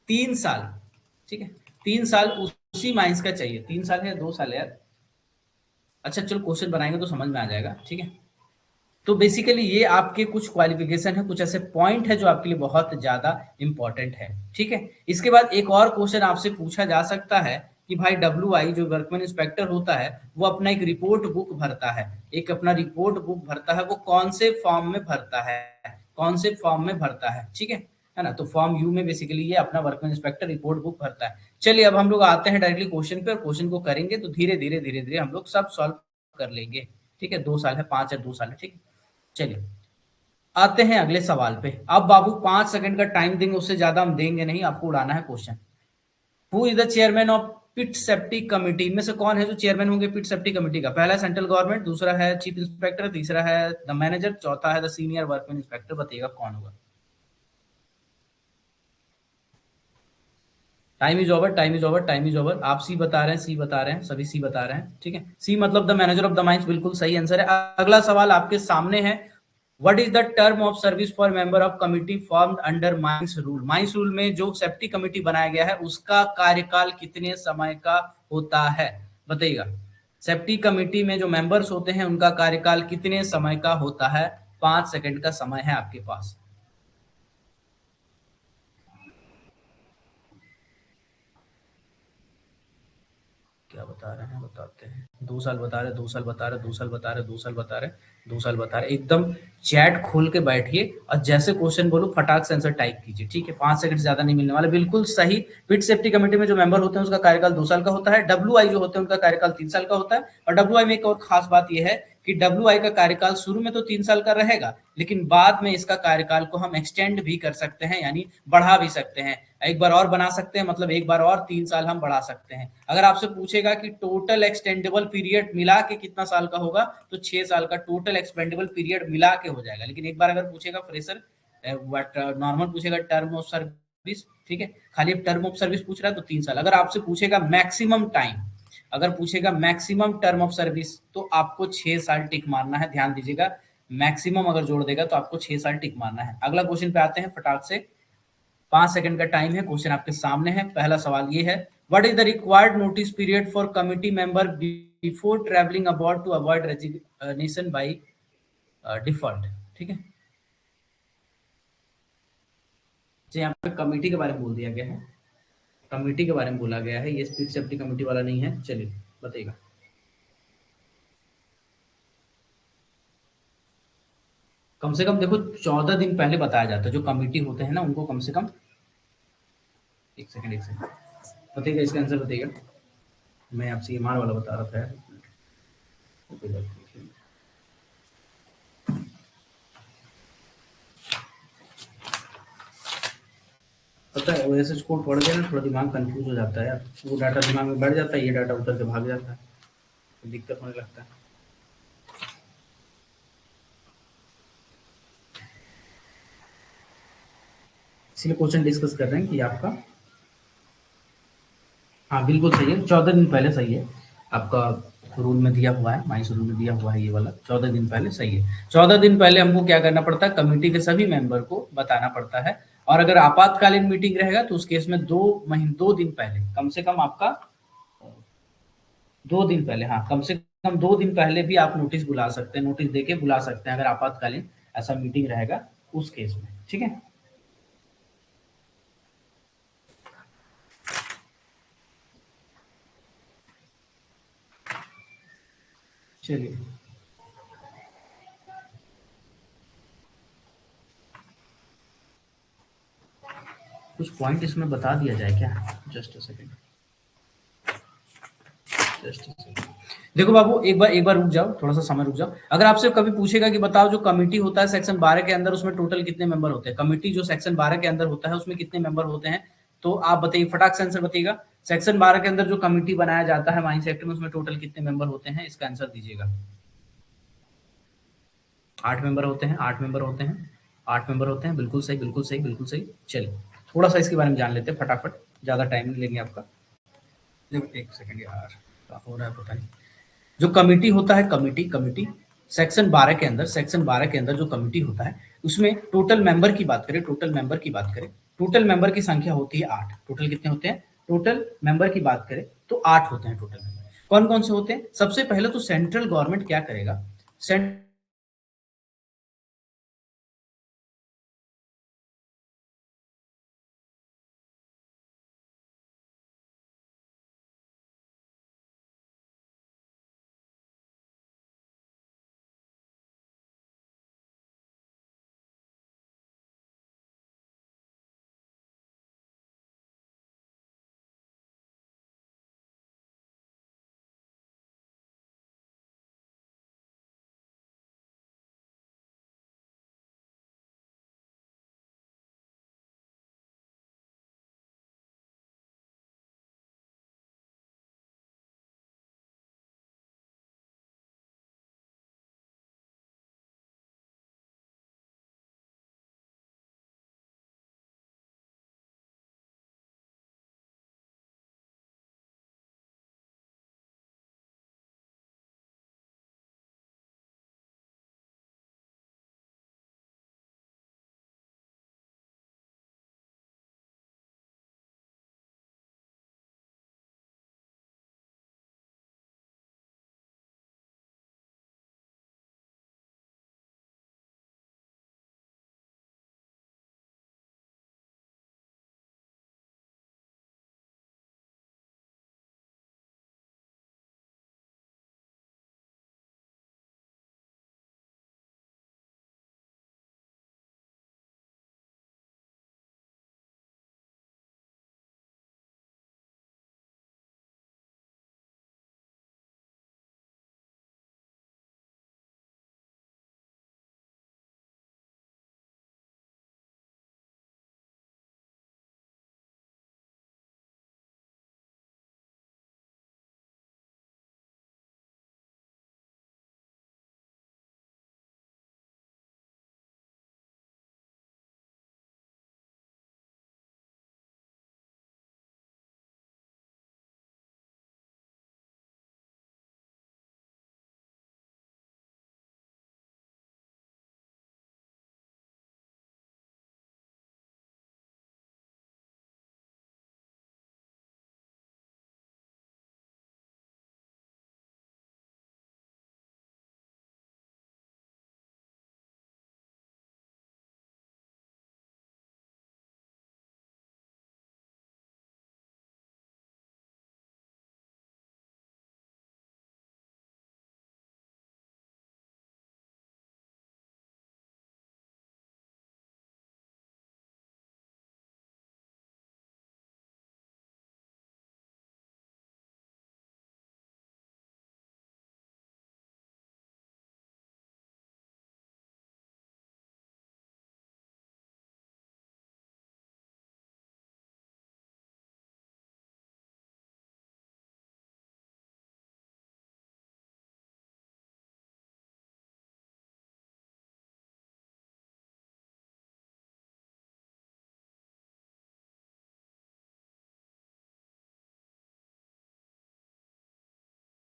3 साल, ठीक है, 3 साल उसी माइंस का चाहिए। 3 साल है या 2 साल है यार? अच्छा चलो क्वेश्चन बनाएंगे तो समझ में आ जाएगा, ठीक है। तो बेसिकली ये आपके कुछ क्वालिफिकेशन है, कुछ ऐसे पॉइंट है जो आपके लिए बहुत ज्यादा इंपॉर्टेंट है, ठीक है। इसके बाद एक और क्वेश्चन आपसे पूछा जा सकता है कि भाई WI जो वर्कमैन इंस्पेक्टर होता है वो अपना एक रिपोर्ट बुक भरता है, एक अपना रिपोर्ट बुक भरता है, वो कौन से फॉर्म में भरता है, कौन से फॉर्म में भरता है, ठीक है ना। तो फॉर्म यू में बेसिकली ये अपना वर्कमैन इंस्पेक्टर रिपोर्ट बुक भरता है। चलिए अब हम लोग आते हैं डायरेक्टली क्वेश्चन पे, और क्वेश्चन को करेंगे तो धीरे धीरे धीरे धीरे हम लोग सब सॉल्व कर लेंगे, ठीक है। 2 साल है, 5 है, 2 साल है, ठीक है। चलिए आते हैं अगले सवाल पे। अब बाबू 5 सेकंड का टाइम देंगे, उससे ज्यादा हम देंगे नहीं, आपको उड़ाना है question. Who is the chairman of pit safety committee? इनमें से कौन है जो चेयरमैन होंगे पिट सेफ्टी कमिटी का? पहला है सेंट्रल गवर्नमेंट, दूसरा है चीफ इंस्पेक्टर, तीसरा है द मैनेजर, चौथा है द सीनियर वर्कमैन इंस्पेक्टर। बताइएगा कौन होगा। Time is over, time is over, time is over. आप सी बता रहे हैं, सी बता रहे हैं, सभी सी बता रहे हैं, ठीक है। सी मतलब the manager of the mines, बिल्कुल सही आंसर है। अगला सवाल आपके सामने है, what is the term of service for member of committee formed under mines rule? Mines rule में जो सेफ्टी कमिटी बनाया गया है उसका कार्यकाल कितने समय का होता है? बताइएगा। सेफ्टी कमिटी में जो मेंबर्स होते हैं उनका कार्यकाल कितने समय का होता है? 5 सेकंड का समय है आपके पास। क्या बता रहे हैं, बताते हैं। 2 साल बता रहे, 2 साल बता रहे, 2 साल बता रहे, 2 साल बता रहे, 2 साल बता रहे। एकदम चैट खोल के बैठिए और जैसे क्वेश्चन बोलो फटाक से आंसर टाइप कीजिए, ठीक है। 5 सेकंड से ज्यादा नहीं मिलने वाला। बिल्कुल सही। पिट सेफ्टी कमेटी में जो मेंबर होते हैं उसका कार्यकाल 2 साल का होता है। WI जो होते हैं उनका कार्यकाल 3 साल का होता है। और WI में एक और खास बात यह है कि WI का कार्यकाल शुरू में तो 3 साल का रहेगा, लेकिन बाद में इसका कार्यकाल को हम एक्सटेंड भी कर सकते हैं, यानी बढ़ा भी सकते हैं। एक बार और बना सकते हैं, मतलब एक बार और 3 साल हम बढ़ा सकते हैं। अगर आपसे पूछेगा कि टोटल एक्सटेंडेबल पीरियड मिला के कितना साल का होगा, तो 6 साल का टोटल एक्सपेंडेबल पीरियड मिला के हो जाएगा। लेकिन एक बार अगर पूछेगा फ्रेशर, नॉर्मल पूछेगा टर्म ऑफ सर्विस, ठीक है, खाली टर्म ऑफ सर्विस पूछ रहा है तो 3 साल। अगर आपसे पूछेगा मैक्सिमम टाइम, अगर पूछेगा मैक्सिमम टर्म ऑफ सर्विस, तो आपको 6 साल टिक मारना है। ध्यान दीजिएगा, मैक्सिमम अगर जोड़ देगा तो आपको 6 साल टिक मारना है। अगला क्वेश्चन पे आते हैं फटाक से। 5 सेकंड का टाइम है, क्वेश्चन आपके सामने है। पहला सवाल ये है, what is the required notice period for committee member before travelling abroad to avoid resignation by default? ठीक है, जो यहाँ पे कमिटी के बारे में बोल दिया गया है, कमिटी के बारे में बोला गया है, ये स्पीड सेफ्टी कमिटी वाला नहीं है। चलिए बताइएगा। कम से कम देखो 14 दिन पहले बताया जाता है। जो कमिटी होते हैं ना उनको कम से कम, एक सेकंड, एक सेकंड, बताइएगा इसका आंसर बताइएगा। मैं आपसे ईमान वाला बता रहा था यार। पता है, वैसे कोड पढ़ गया ना, थोड़ा दिमाग कंफ्यूज हो जाता है यार। वो डाटा दिमाग में बैठ जाता है, ये डाटा उतर के भाग जाता है, तो दिक्कत होने लगता है। इसलिए क्वेश्चन डिस्कस कर रहे हैं कि आपका, हाँ बिल्कुल सही है, 14 दिन पहले सही है आपका। रूल में दिया हुआ है, माइंस रूल में दिया हुआ है ये वाला, 14 दिन पहले सही है। 14 दिन पहले हमको क्या करना पड़ता है, कमेटी के सभी मेंबर को बताना पड़ता है। और अगर आपातकालीन मीटिंग रहेगा तो उस केस में 2 दिन पहले, कम से कम आपका 2 दिन पहले, हाँ कम से कम 2 दिन पहले भी आप नोटिस बुला सकते हैं, नोटिस देके बुला सकते हैं अगर आपातकालीन ऐसा मीटिंग रहेगा उस केस में, ठीक है। चलिए कुछ पॉइंट इसमें बता दिया जाए क्या? Just a second, just a second. देखो बाबू, एक बार रुक जाओ, थोड़ा सा समय रुक जाओ। अगर आपसे कभी पूछेगा कि बताओ जो कमिटी होता है सेक्शन 12 के अंदर, उसमें टोटल कितने मेंबर होते हैं? कमिटी जो सेक्शन 12 के अंदर होता है उसमें कितने मेंबर होते हैं? तो आप बताइए, फटाक से आंसर बताइएगा। सेक्शन 12 के अंदर जो कमिटी बनाया जाता है माइंस एक्ट में, उसमें टोटल कितने मेंबर होते हैं? इसका आंसर दीजिएगा। 8 मेंबर होते हैं, 8 मेंबर होते हैं, 8 मेंबर होते हैं। बिल्कुल सही, बिल्कुल सही, बिल्कुल सही। चलिए थोड़ा सा इसके बारे में जान लेते हैं फटाफट, ज्यादा टाइम नहीं लेंगे आपका। देखो एक सेकंड यार, क्या हो रहा है पता नहीं। जो कमिटी होता है, कमिटी कमिटी सेक्शन 12 के अंदर, सेक्शन 12 के अंदर जो कमिटी होता है उसमें टोटल मेंबर की बात करें, टोटल मेंबर की बात करें, टोटल मेंबर की संख्या होती है 8। टोटल कितने होते हैं? टोटल मेंबर की बात करें तो 8 होते हैं टोटल मेंबर। कौन कौन से होते हैं? सबसे पहले तो सेंट्रल गवर्नमेंट क्या करेगा,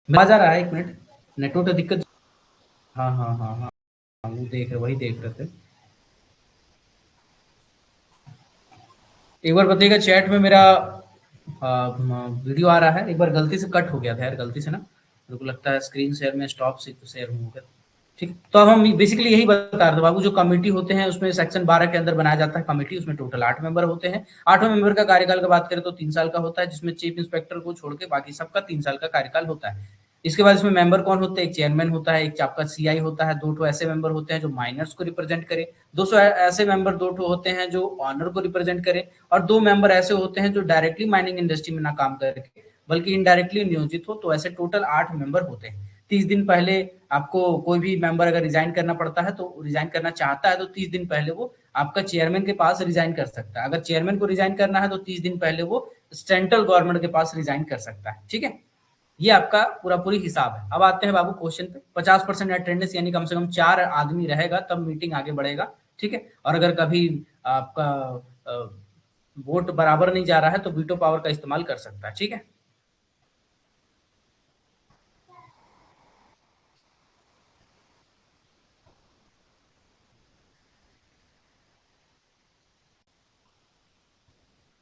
आवाज आ रहा है? एक मिनट, नेटवर्क का दिक्कत। हाँ हाँ हाँ हाँ, वो देख रहे, वही देख रहे थे। एक बार बताइएगा चैट में, मेरा वीडियो आ रहा है? एक बार गलती से कट हो गया था यार, गलती से ना, मेरे को लगता है स्क्रीन शेयर में स्टॉप से शेयर हो गया। ठीक, तो अब हम बेसिकली यही बता रहे थे बाबू, जो कमेटी होते हैं उसमें सेक्शन 12 के अंदर बनाया जाता है कमेटी, उसमें टोटल 8 मेंबर होते हैं। 8वें मेंबर का कार्यकाल का बात करें तो 3 साल का होता है, जिसमें चीफ इंस्पेक्टर को छोड़ के बाकी सबका 3 साल का कार्यकाल होता है। इसके बाद इसमें मेंबर कौन होते हैं? एक चेयरमैन होता है, एक आपका सीआई होता है, 2 ठो ऐसे मेंबर होते हैं जो माइनर्स को रिप्रेजेंट करे, 200 ऐसे मेंबर, 2 ठो होते हैं जो ऑनर को रिप्रेजेंट करे, और 2 मेंबर ऐसे होते हैं जो डायरेक्टली माइनिंग इंडस्ट्री में ना काम करके बल्कि इनडायरेक्टली नियोजित हो। तो ऐसे टोटल 8 मेंबर होते हैं। 30 दिन पहले आपको कोई भी मेंबर अगर रिजाइन करना पड़ता है, तो रिजाइन करना चाहता है तो 30 दिन पहले वो आपका चेयरमैन के पास रिजाइन कर सकता है। अगर चेयरमैन को रिजाइन करना है तो 30 दिन पहले वो सेंट्रल गवर्नमेंट के पास रिजाइन कर सकता है। ठीक है, ये आपका पूरा पूरी हिसाब है। अब आते हैं बाबू क्वेश्चन पे। 50% अटेंडेंस यानी कम से कम 4 आदमी रहेगा तब मीटिंग आगे बढ़ेगा। ठीक है, और अगर कभी आपका वोट बराबर नहीं जा रहा है तो वीटो पावर का इस्तेमाल कर सकता है। ठीक है,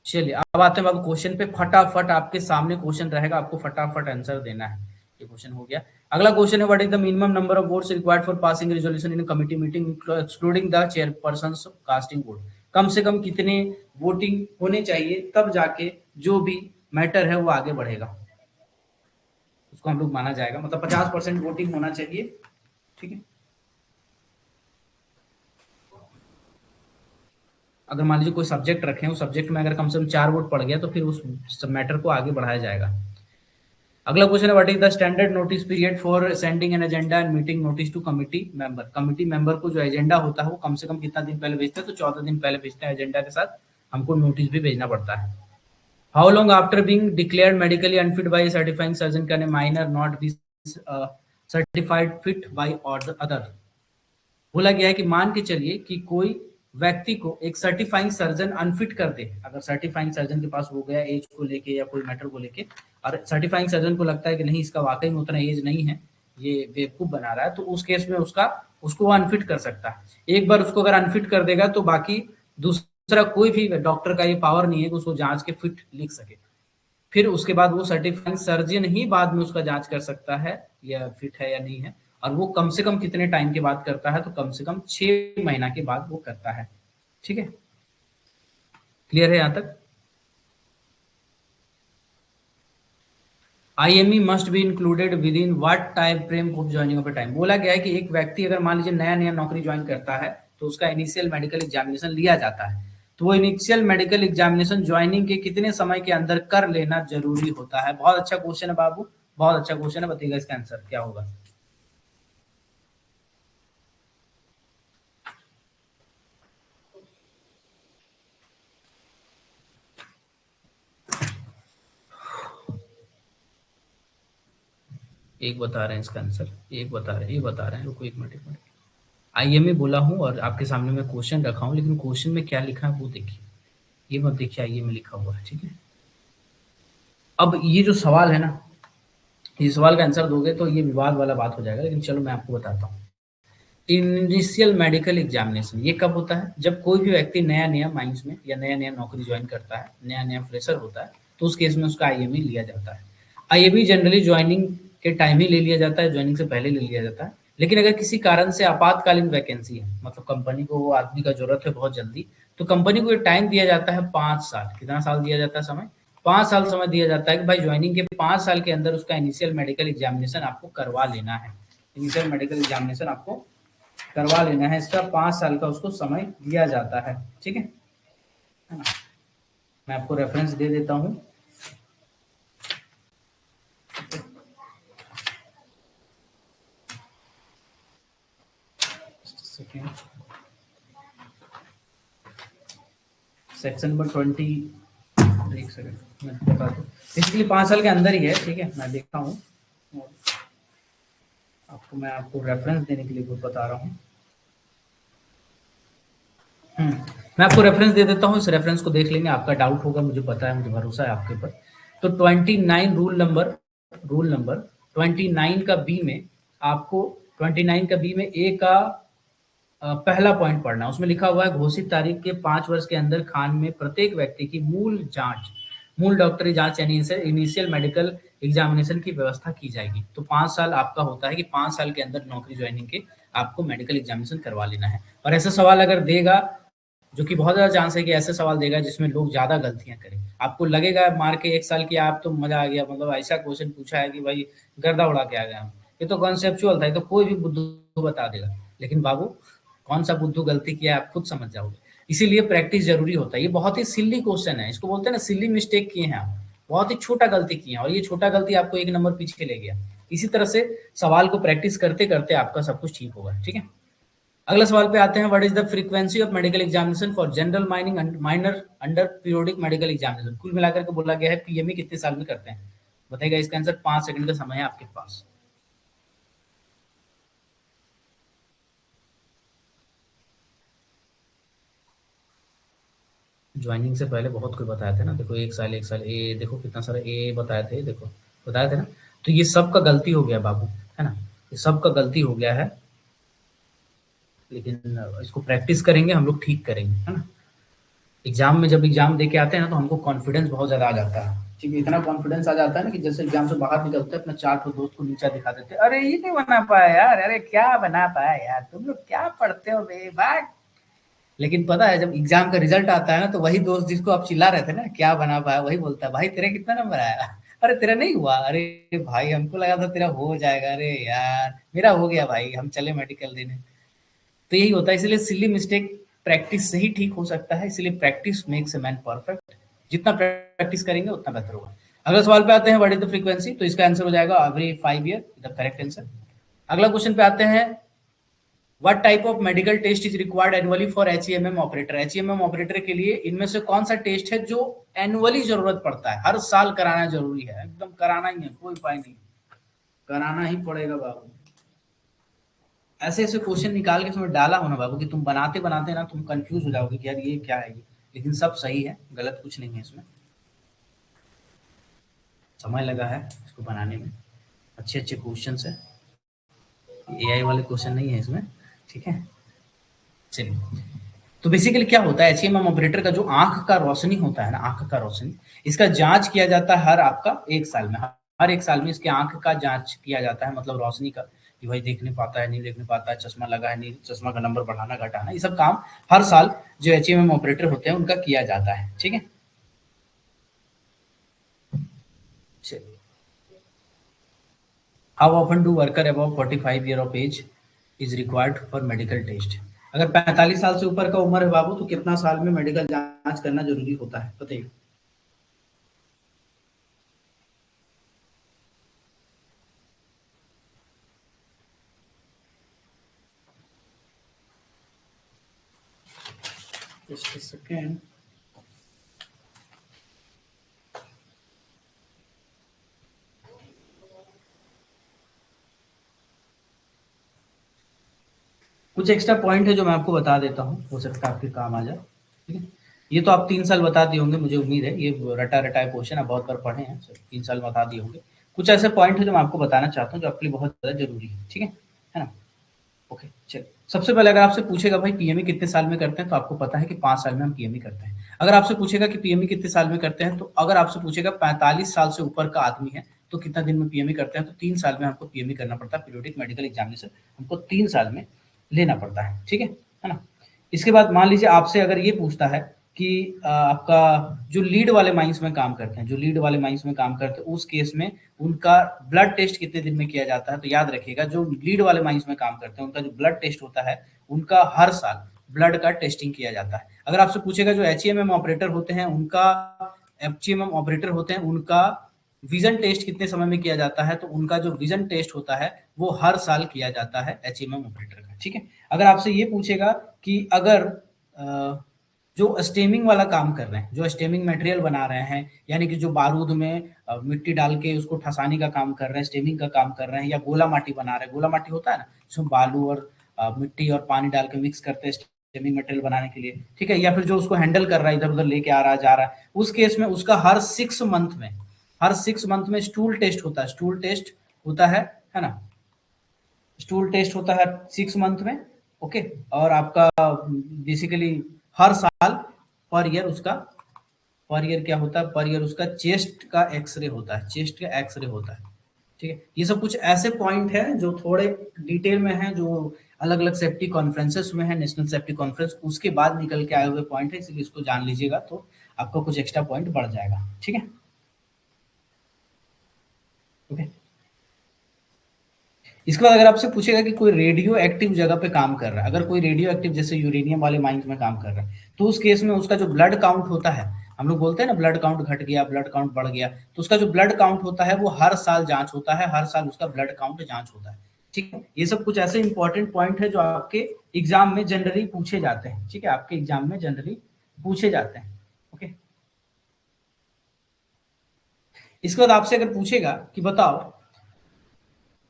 चलिए अब आते हैं बाबू क्वेश्चन पे। फटाफट आपके सामने क्वेश्चन रहेगा, आपको फटाफट आंसर देना है। ये क्वेश्चन हो गया। अगला क्वेश्चन है, what is the minimum number of votes required for passing resolution in committee meeting excluding the chairperson casting vote. कम से कम कितने वोटिंग होने चाहिए तब जाके जो भी मैटर है वो आगे बढ़ेगा, उसको हम लोग माना जाएगा। मतलब 50% वोटिंग होना चाहिए, ठीक है। अगर मान लीजिए कोई सब्जेक्ट रखे हैं, उस सब्जेक्ट में अगर कम से कम 4 वोट पड़ गया तो फिर उस मैटर को आगे बढ़ाया जाएगा। अगला क्वेश्चन है, what is the standard notice period for sending an agenda and meeting notice to committee member. Committee member को जो एजेंडा होता है वो कम से कम कितना दिन पहले भेजते हैं, तो 14 दिन पहले भेजते हैं। एजेंडा के साथ हमको नोटिस भी भेजना पड़ता है। How long after being declared medically unfit by certifying surgeon can a minor not be certified fit by other. बोला गया है कि मान के चलिए कि कोई व्यक्ति को एक सर्टिफाइंग सर्जन अनफिट कर दे। अगर सर्टिफाइंग सर्जन के पास हो गया एज को लेके या कोई मैटर को लेके, और सर्टिफाइंग सर्जन को लगता है कि नहीं इसका वाकई में उतना एज नहीं है, ये बेवकूफ बना रहा है, तो उस केस में उसको वो अनफिट कर सकता है। एक बार उसको अगर अनफिट कर देगा तो बाकी दूसरा कोई भी डॉक्टर का ये पावर नहीं है कि उसको जांच के फिट लिख सके। फिर उसके बाद वो सर्टिफाइंग सर्जन ही बाद में उसका जांच कर सकता है या फिट है या नहीं है। और वो कम से कम कितने टाइम के बाद करता है, तो कम से कम 6 महीना के बाद वो करता है। ठीक है, क्लियर है यहां तक। IME must be included with in what time frame of joining of A time. बोला गया है कि एक व्यक्ति अगर मान लीजिए नया नया नौकरी ज्वाइन करता है तो उसका इनिशियल मेडिकल एग्जामिनेशन लिया जाता है। तो वो इनिशियल मेडिकल एग्जामिनेशन ज्वाइनिंग के कितने समय के अंदर कर लेना जरूरी होता है। बहुत अच्छा क्वेश्चन है बाबू, बहुत अच्छा क्वेश्चन है। बताइएगा इसका आंसर क्या होगा। एक बता रहे हैं इसका आंसर, एक बता रहे हैं, ये बता रहे हैं। रुको एक मिनट, एक मिनट। आईएमए बोला हूँ और आपके सामने मैं क्वेश्चन रखा हूँ, लेकिन क्वेश्चन में क्या लिखा है वो देखिए। ये मत देखिए आईएमए लिखा हुआ है, ठीक है। अब ये जो सवाल है ना, इस सवाल का आंसर दोगे तो ये विवाद वाला बात हो जाएगा, लेकिन चलो मैं आपको बताता हूँ। इनिशियल मेडिकल एग्जामिनेशन ये कब होता है, जब कोई भी व्यक्ति नया नया माइंस में या नया नया नौकरी ज्वाइन करता है, नया नया फ्रेशर होता है, तो उस केस में उसका आईएमई लिया जाता है। आईएमई जनरली ज्वाइनिंग के टाइम ही ले लिया जाता है, ज्वाइनिंग से पहले ले लिया जाता है। लेकिन अगर किसी कारण से आपातकालीन वैकेंसी है, मतलब कंपनी को वो आदमी का जरूरत है बहुत जल्दी, तो कंपनी को ये टाइम दिया जाता है 5 साल। कितना साल दिया जाता है समय? 5 साल समय दिया जाता है कि भाई ज्वाइनिंग के 5 साल के अंदर उसका इनिशियल मेडिकल एग्जामिनेशन आपको करवा लेना है। इनिशियल मेडिकल एग्जामिनेशन आपको करवा लेना है, इसका 5 साल का उसको समय दिया जाता है। ठीक है ना। मैं आपको रेफरेंस दे देता हूँ। सेक्शन नंबर 20, एक सेकंड मैं बता दूँ। इसके लिए 5 साल के अंदर ही है, ठीक है। मैं देखता हूँ आपको, मैं आपको रेफरेंस देने के लिए कुछ बता रहा हूँ। मैं आपको रेफरेंस दे देता हूँ, इस रेफरेंस को देख लेंगे। आपका डाउट होगा, मुझे पता है, मुझे भरोसा है आपके ऊपर। तो 29 रूल नंबर 29 का बी में आपको 29 का बी में ए का पहला पॉइंट पढ़ना है। उसमें लिखा हुआ है, घोषित तारीख के 5 वर्ष के अंदर खान में प्रत्येक व्यक्ति की मूल डॉक्टरी जांच यानी इनिशियल मेडिकल एग्जामिनेशन की व्यवस्था की जाएगी। तो 5 साल आपका होता है कि 5 साल के अंदर नौकरी ज्वाइनिंग के आपको मेडिकल एग्जामिनेशन करवा लेना है। और ऐसा सवाल अगर देगा, जो कि बहुत ज़्यादा चांस है कि ऐसे सवाल देगा जिसमें लोग ज़्यादा गलतियां करें, आपको लगेगा मार के 1 साल की आप तो मजा आ गया, मतलब ऐसा क्वेश्चन पूछा है कि भाई गर्दा उड़ा के आ गया हम, ये तो कॉन्सेप्चुअल था, ये तो कोई भी बुद्धू बता देगा। लेकिन बाबू कौन सा बुद्धू गलती किया आप खुद समझ जाओगे। इसीलिए प्रैक्टिस जरूरी होता है। ये बहुत ही सिल्ली क्वेश्चन है, इसको बोलते हैं ना सिल्ली मिस्टेक किए हैं आप, बहुत ही छोटा गलती किए हैं और ये छोटा गलती आपको 1 नंबर पीछे ले गया। इसी तरह से सवाल को प्रैक्टिस करते करते आपका सब कुछ ठीक होगा। ठीक है, अगला सवाल पे आते हैं। What is the frequency of medical examination for general minor under periodic medical examination. कुल मिलाकर के बोला गया है पीएमई कितने साल में करते हैं, बताइएगा इसका आंसर। 5 सेकंड का समय है आपके पास। ज्वाइनिंग से पहले बहुत कुछ बताए थे ना, देखो 1 साल ए, देखो कितना सारा ए बताए थे, देखो बताए थे ना। तो ये सब का गलती हो गया बाबू, है ना, ये सब का गलती हो गया है। लेकिन इसको प्रैक्टिस करेंगे हम लोग, ठीक करेंगे, है ना। एग्जाम में जब एग्जाम दे के आते हैं ना तो हमको कॉन्फिडेंस बहुत ज्यादा आ जाता है, ठीक है, इतना कॉन्फिडेंस आ जाता है ना कि जैसे एग्जाम से बाहर निकलते हैं अपना चार्ट और दोस्त को नीचा दिखा देते हैं, अरे ये नहीं बना पाया यार, अरे क्या बना पाया यार, तुम लोग क्या पढ़ते हो बे भाग। लेकिन पता है जब एग्जाम का रिजल्ट आता है ना तो वही दोस्त जिसको आप चिल्ला रहे थे ना क्या बना पाया, वही बोलता है भाई तेरा कितना नंबर आया, अरे तेरा नहीं हुआ, अरे भाई हमको लगा था तेरा हो जाएगा, अरे यार मेरा हो गया भाई, हम चले मेडिकल देने। तो यही होता है, इसलिए सिली मिस्टेक प्रैक्टिस से ही ठीक हो सकता है, इसलिए practice makes a man perfect, जितना प्रैक्टिस करेंगे उतना बेहतर होगा। अगला सवाल पे आते हैं, व्हाट इज द फ्रीक्वेंसी, तो इसका आंसर हो जाएगा every 5 year, the correct answer. अगला क्वेश्चन पे आते हैं, what type of medical test is required annually for HEMM operator, HEMM operator के लिए इनमें से कौन सा टेस्ट है जो एनुअली जरूरत पड़ता है, हर साल कराना जरूरी है, एकदम कराना ही है, कोई उपाय नहीं, कराना ही पड़ेगा बाबू। ऐसे ऐसे क्वेश्चन निकाल के उसमें डाला हो ना बाबू कि तुम बनाते बनाते ना तुम कंफ्यूज हो जाओगे कि यार ये क्या है ये, लेकिन सब सही है, गलत कुछ नहीं है इसमें, समय लगा है इसको बनाने में, अच्छे अच्छे क्वेश्चन है, एआई वाले क्वेश्चन नहीं है इसमें, ठीक है। चलिए, तो बेसिकली क्या होता है, एचईएमएम ऑपरेटर का जो आंख का रोशनी होता है ना, आंख का रोशनी, इसका जांच किया जाता है हर आपका 1 साल में, हर 1 साल में इसके आंख का जांच किया जाता है, मतलब रोशनी का, कि भाई देख नहीं पाता है, नहीं देख नहीं पाता है, चश्मा लगा है नहीं, चश्मा का नंबर बढ़ाना घटाना, ये सब काम हर साल जो एचईएमएम ऑपरेटर होते हैं उनका किया जाता है, ठीक है। How often do worker above 45 year of age is required for medical test, अगर 45 साल से ऊपर का उम्र है बाबू तो कितना साल में मेडिकल जांच करना जरूरी होता है बताइए। Just a second. कुछ एक्स्ट्रा पॉइंट है जो मैं आपको बता देता हूँ, हो सकता है आपके काम आ जाए, ठीक है। ये तो आप 3 साल बता दिए होंगे, मुझे उम्मीद है, ये रटा रटाए क्वेश्चन आप बहुत बार पढ़े हैं, 3 साल बता दिए होंगे। कुछ ऐसे पॉइंट है जो मैं आपको बताना चाहता हूँ जो आपके लिए बहुत ज़्यादा जरूरी है ना। ओके चलिए, सबसे पहले अगर आपसे पूछेगा भाई पीएमई कितने साल में करते हैं, तो आपको पता है कि 5 साल में हम पीएमई करते हैं। अगर आपसे पूछेगा कि पीएमई कितने साल में करते हैं, तो अगर आपसे पूछेगा 45 साल से ऊपर का आदमी है तो कितना दिन में पीएमई करते हैं, तो 3 साल में हमको पीएमई करना पड़ता है, पीरियोडिक मेडिकल एग्जामिनेशन हमको 3 साल में लेना पड़ता है ना। इसके बाद मान लीजिए आपसे अगर ये पूछता है कि आपका जो लीड वाले माइंस में काम करते हैं, जो लीड वाले माइंस में काम करते हैं, उस केस में उनका ब्लड टेस्ट कितने दिन में किया जाता है, तो याद रखिएगा जो लीड वाले माइंस में काम करते हैं उनका जो ब्लड टेस्ट होता है, उनका हर साल ब्लड का टेस्टिंग किया जाता है। अगर आपसे पूछेगा जो एचईएमएम ऑपरेटर होते हैं उनका, एचईएमएम ऑपरेटर होते हैं उनका विजन टेस्ट कितने समय में किया जाता है, तो उनका जो विजन टेस्ट होता है वो हर साल किया जाता है एचईएमएम ऑपरेटर का, ठीक है। अगर आपसे ये पूछेगा कि अगर जो स्टेमिंग वाला काम कर रहे हैं, जो स्टेमिंग मटेरियल बना रहे हैं, यानी कि जो बारूद में मिट्टी डाल के उसको ठसाने का काम कर रहे हैं, स्टेमिंग का काम कर रहे हैं, या गोला माटी बना रहे हैं, गोला माटी होता है ना जिसमें बालू और मिट्टी और पानी डाल के मिक्स करते हैं स्टेमिंग मटेरियल बनाने के लिए, ठीक है, या फिर जो उसको हैंडल कर रहा है, इधर उधर लेके आ रहा है जा रहा है, उस केस में उसका हर 6 मंथ में स्टूल टेस्ट होता है, स्टूल टेस्ट होता है ना, स्टूल टेस्ट होता है 6 मंथ में, ओके। और आपका बेसिकली हर साल पर ईयर उसका, पर ईयर क्या होता है, पर ईयर उसका चेस्ट का एक्सरे होता है, चेस्ट का एक्सरे होता है, ठीक है। ये सब कुछ ऐसे पॉइंट है जो थोड़े डिटेल में है, जो अलग अलग सेफ्टी कॉन्फ्रेंसेस में है, नेशनल सेफ्टी कॉन्फ्रेंस उसके बाद निकल के आए हुए पॉइंट है, इसलिए इसको जान लीजिएगा तो आपका कुछ एक्स्ट्रा पॉइंट बढ़ जाएगा, ठीक है। ओके, इसके बाद अगर आपसे पूछेगा कि कोई रेडियो एक्टिव जगह पे काम कर रहा है, अगर कोई रेडियो एक्टिव जैसे यूरेनियम वाले माइंस में काम कर रहा है, तो उस केस में उसका जो ब्लड काउंट होता है, हम लोग बोलते हैं ना ब्लड काउंट घट गया, ब्लड काउंट बढ़ गया, तो उसका जो ब्लड काउंट होता है वो हर साल जांच होता है, हर साल उसका ब्लड काउंट जांच होता है, ठीक है। ये सब कुछ ऐसे इंपॉर्टेंट पॉइंट है जो आपके एग्जाम में जनरली पूछे जाते हैं, ठीक है, आपके एग्जाम में जनरली पूछे जाते हैं, ओके। इसके बाद आपसे अगर पूछेगा कि बताओ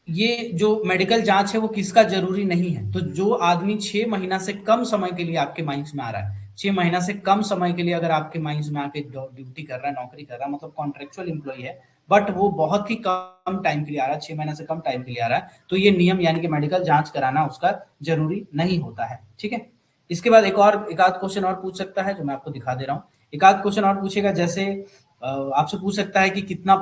ये जो मेडिकल जांच है वो किसका जरूरी नहीं है, तो जो आदमी 6 महीना से कम समय के लिए आपके माइंस में आ रहा है, 6 महीना से कम समय के लिए अगर आपके माइंस में आके ड्यूटी कर रहा है, नौकरी कर रहा है, मतलब कॉन्ट्रेक्चुअल एम्प्लॉय है, बट वो बहुत ही कम टाइम के लिए आ रहा है, 6 महीना से कम टाइम के लिए आ रहा है, तो ये नियम यानी कि मेडिकल जांच कराना उसका जरूरी नहीं होता है, ठीक है। इसके बाद एक आध क्वेश्चन और पूछ सकता है जो मैं आपको दिखा दे रहा हूँ। एक आध क्वेश्चन और पूछेगा, जैसे आपसे पूछ सकता है कि कितना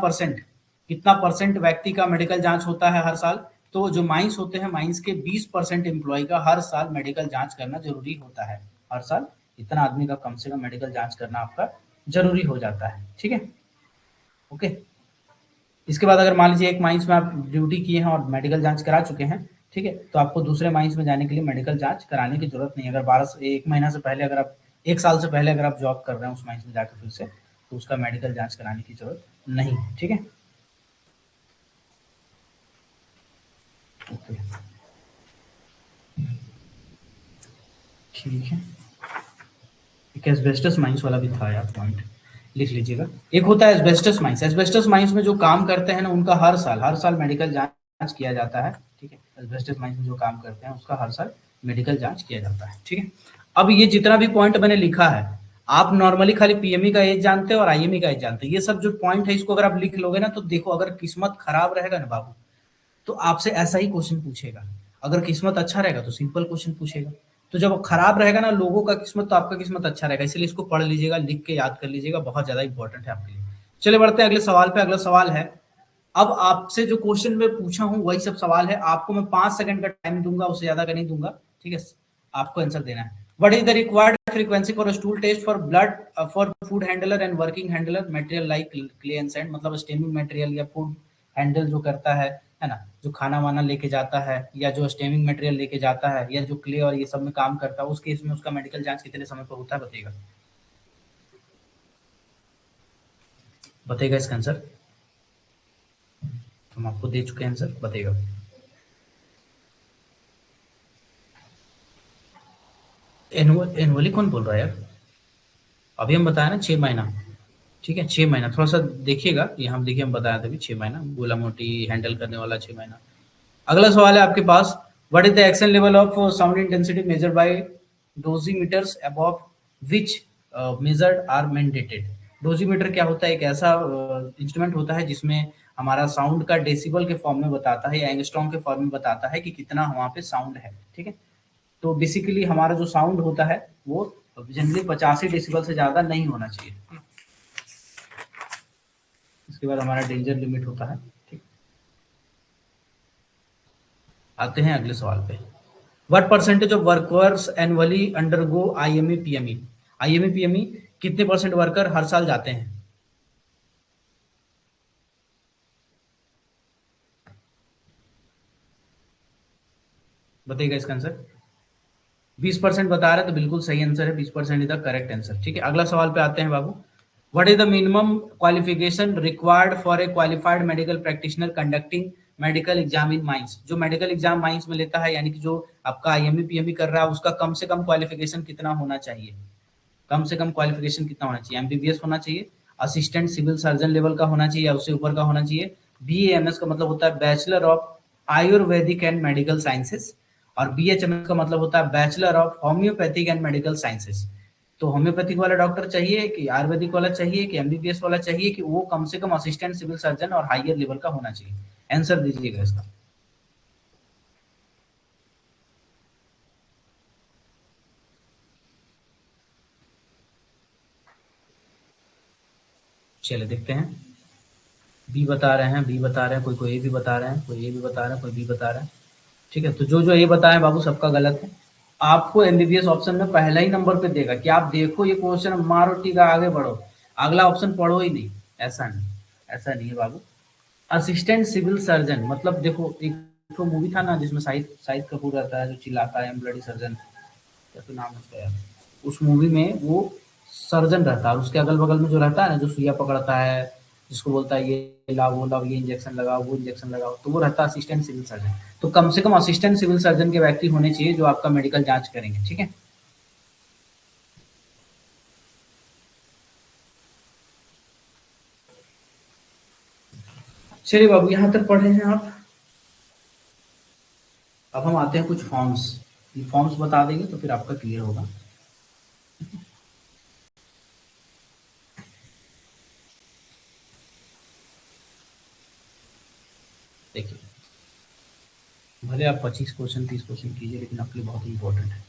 परसेंट व्यक्ति का मेडिकल जांच होता है हर साल। तो जो माइंस होते हैं, माइंस के 20% एम्प्लॉय का हर साल मेडिकल जांच करना जरूरी होता है। हर साल इतना आदमी का कम से कम मेडिकल जांच करना आपका जरूरी हो जाता है। ठीक है, ओके। इसके बाद अगर मान लीजिए एक माइंस में आप ड्यूटी किए हैं और मेडिकल जांच करा चुके हैं, ठीक है, तो आपको दूसरे माइंस में जाने के लिए मेडिकल जांच कराने की जरूरत नहीं है। अगर 1 महीना से पहले, अगर आप 1 साल से पहले अगर आप जॉब कर रहे हैं उस माइंस में जाकर फिर से, तो उसका मेडिकल जांच कराने की जरूरत नहीं। ठीक है, ओके, ठीक है। एक एस्बेस्टस माइंस वाला भी था यार, पॉइंट लिख लीजिएगा। एक होता है एस्बेस्टस माइंस। एस्बेस्टस माइंस में जो काम करते हैं ना, उनका हर साल मेडिकल जांच किया जाता है। ठीक है, एस्बेस्टस माइंस में जो काम करते हैं उसका हर साल मेडिकल जांच किया जाता है। ठीक है, अब ये जितना भी पॉइंट मैंने लिखा है, आप नॉर्मली खाली पीएमई का एज जानते हैं और आईएमई का एज जानते हैं। ये सब जो पॉइंट है इसको अगर आप लिख लोगे ना, तो देखो अगर किस्मत खराब रहेगा ना बाबू, तो आपसे ऐसा ही क्वेश्चन पूछेगा। अगर किस्मत अच्छा रहेगा तो सिंपल क्वेश्चन पूछेगा। तो जब खराब रहेगा ना लोगों का किस्मत, तो आपका किस्मत अच्छा रहेगा। इसलिए इसको पढ़ लीजिएगा, लिख के याद कर लीजिएगा, बहुत ज्यादा इंपॉर्टेंट है आपके लिए। चलिए बढ़ते हैं अगले सवाल पे। अगला सवाल है, अब आपसे जो क्वेश्चन में पूछा हूं वही सब सवाल है। आपको मैं 5 सेकंड का टाइम दूंगा, उससे ज्यादा का नहीं दूंगा। ठीक है, आपको आंसर देना है। What is the required frequency for stool test for blood for food handler and working handler material like clay and sand. मतलब स्टेमिंग मटेरियल या फूड हैंडल जो करता है ना, जो खाना वाना लेके जाता है, या जो स्टेमिंग मटेरियल लेके जाता है, या जो क्ले और ये सब में काम करता है, उस केस में उसका मेडिकल जांच कितने समय पर होता है, बताइएगा। बताइएगा इसका आंसर। हम आपको दे चुके हैं आंसर, बताइएगा। एनुअली कौन बोल रहा है यार? अभी हम बताया ना 6 महीना। ठीक है, 6 महीना, थोड़ा सा देखिएगा। ये हम देखिए, हम बताया था अभी 6 महीना, गोला मोटी हैंडल करने वाला 6 महीना। अगला सवाल है आपके पास, what is the action level of sound intensity measured by dosimeters above which measured are mandated. Dosimeter क्या होता है? एक ऐसा इंस्ट्रूमेंट होता है जिसमें हमारा साउंड का डेसिबल के फॉर्म में बताता है, या एंगस्ट्रॉम के फॉर्म में बताता है कि कितना वहां पे साउंड है। ठीक है, तो बेसिकली हमारा जो साउंड होता है वो जनरली 85 डेसिबल से ज्यादा नहीं होना चाहिए। इसके बाद हमारा डेंजर लिमिट होता है। ठीक, आते हैं अगले सवाल पे। What percentage of workers annually undergo IME PME. IME PME कितने परसेंट वर्कर हर साल जाते हैं? बताइएगा इसका आंसर। 20% बता रहे हैं, तो बिल्कुल सही आंसर है। 20% इज द करेक्ट आंसर। ठीक है, अगला सवाल पे आते हैं बाबू। What is the minimum qualification required for a qualified medical practitioner conducting medical exam in mines. जो मेडिकल एग्जाम माइंस में लेता है, यानी कि जो आपका आईएमई पीएमई कर रहा है, उसका कम से कम क्वालिफिकेशन कितना होना चाहिए? कम से कम क्वालिफिकेशन कितना होना चाहिए? एमबीबीएस होना चाहिए, असिस्टेंट सिविल सर्जन लेवल का होना चाहिए, या उससे ऊपर का होना चाहिए। बीएएमएस का मतलब होता है bachelor of Ayurvedic and medical sciences, और बीएचएमएस का मतलब होता है bachelor of homeopathic and medical sciences. तो होम्योपैथिक वाला डॉक्टर चाहिए कि आयुर्वेदिक वाला चाहिए कि एमबीबीएस वाला चाहिए, कि वो कम से कम असिस्टेंट सिविल सर्जन और हायर लेवल का होना चाहिए? आंसर दीजिएगा इसका। चलिए देखते हैं। बी बता रहे हैं, बी बता रहे हैं, कोई कोई ए भी बता रहे हैं, कोई ए भी बता रहे हैं, कोई बी बता रहे हैं। ठीक है, तो जो जो ये बताएं बाबू सबका गलत है। आपको एमबीबीएस ऑप्शन में पहला ही नंबर पे देगा कि आप देखो ये क्वेश्चन, मारो टीका, आगे बढ़ो, अगला ऑप्शन पढ़ो ही नहीं। ऐसा नहीं, ऐसा नहीं है बाबू। असिस्टेंट सिविल सर्जन मतलब, देखो एक तो मूवी था ना जिसमें शाहिद शाहिद कपूर रहता है, जो चिल्लाता है, ब्लडी सर्जन, क्या तो नाम है उसका यार। उस मूवी में वो सर्जन रहता है, और उसके अगल बगल में जो रहता है ना, जो सुइया पकड़ता है, जिसको बोलता है ये लाओ वो लाओ, ये इंजेक्शन लगाओ वो इंजेक्शन लगाओ, तो वो रहता है असिस्टेंट सिविल सर्जन। तो कम से कम असिस्टेंट सिविल सर्जन के व्यक्ति होने चाहिए जो आपका मेडिकल जांच करेंगे। ठीक है, चलिए बाबू यहाँ तक पढ़े हैं आप। अब हम आते हैं कुछ फॉर्म्स। ये फॉर्म्स बता देंगे तो फिर आपका क्लियर होगा। देखिए, भले आप 25 क्वेश्चन 30 क्वेश्चन कीजिए, लेकिन आपके लिए बहुत इंपॉर्टेंट है।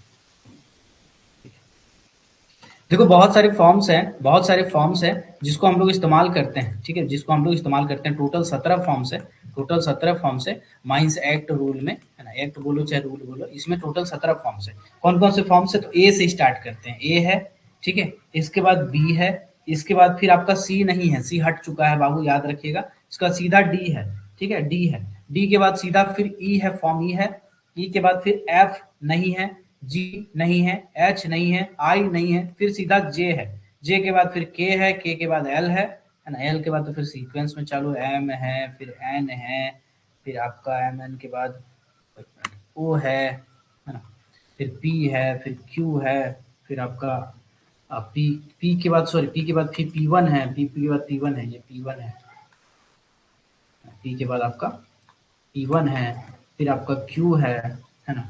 देखो बहुत सारे फॉर्म्स हैं, बहुत सारे फॉर्म्स हैं जिसको हम लोग इस्तेमाल करते हैं, ठीक है, जिसको हम लोग इस्तेमाल करते हैं। टोटल 17 फॉर्म्स है, टोटल 17 फॉर्म्स है माइंस एक्ट रूल में, है ना, एक्ट बोलो चाहे रूल बोलो, इसमें टोटल 17 फॉर्म्स है। कौन कौन से फॉर्म्स है? तो ए से स्टार्ट करते हैं, ए है, ठीक है, इसके बाद बी है, इसके बाद फिर आपका सी नहीं है, सी हट चुका है बाबू, याद रखिएगा। इसका सीधा डी है, ठीक है, डी है, डी के बाद सीधा फिर ई है, फॉर्म ई है, ई के बाद फिर एफ नहीं है, जी नहीं है, एच नहीं है, आई नहीं है, फिर सीधा जे है, जे के बाद फिर के है, के के बाद एल है ना, एल के बाद तो फिर सीक्वेंस में चालू एम है, फिर एन है, फिर आपका एम एन के बाद ओ है ना, फिर पी है, फिर क्यू है, फिर आपका पी, पी के बाद सॉरी पी के बाद फिर पी वन है, पी के बाद पी वन है, ये पी वन है, पी के बाद आपका पी वन है, फिर आपका क्यू है ना,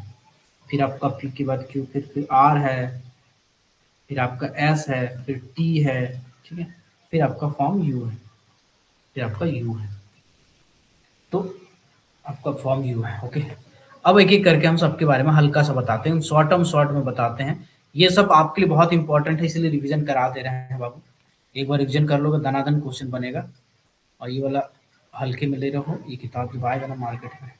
फिर आपका पी के बाद क्यू, फिर आर है, फिर आपका एस है, फिर टी है, ठीक है, फिर आपका फॉर्म यू है, फिर आपका यू है, तो आपका फॉर्म यू है। ओके, अब एक एक करके हम सबके बारे में हल्का सा बताते हैं, शॉर्ट में बताते हैं। ये सब आपके लिए बहुत इंपॉर्टेंट है, इसलिए रिवीजन करा दे रहे हैं बाबू। एक बार रिवीजन कर लोगे दनादन क्वेश्चन बनेगा। और ये वाला हल्के में ले रहो, ये किताब की आएगा ना मार्केट में,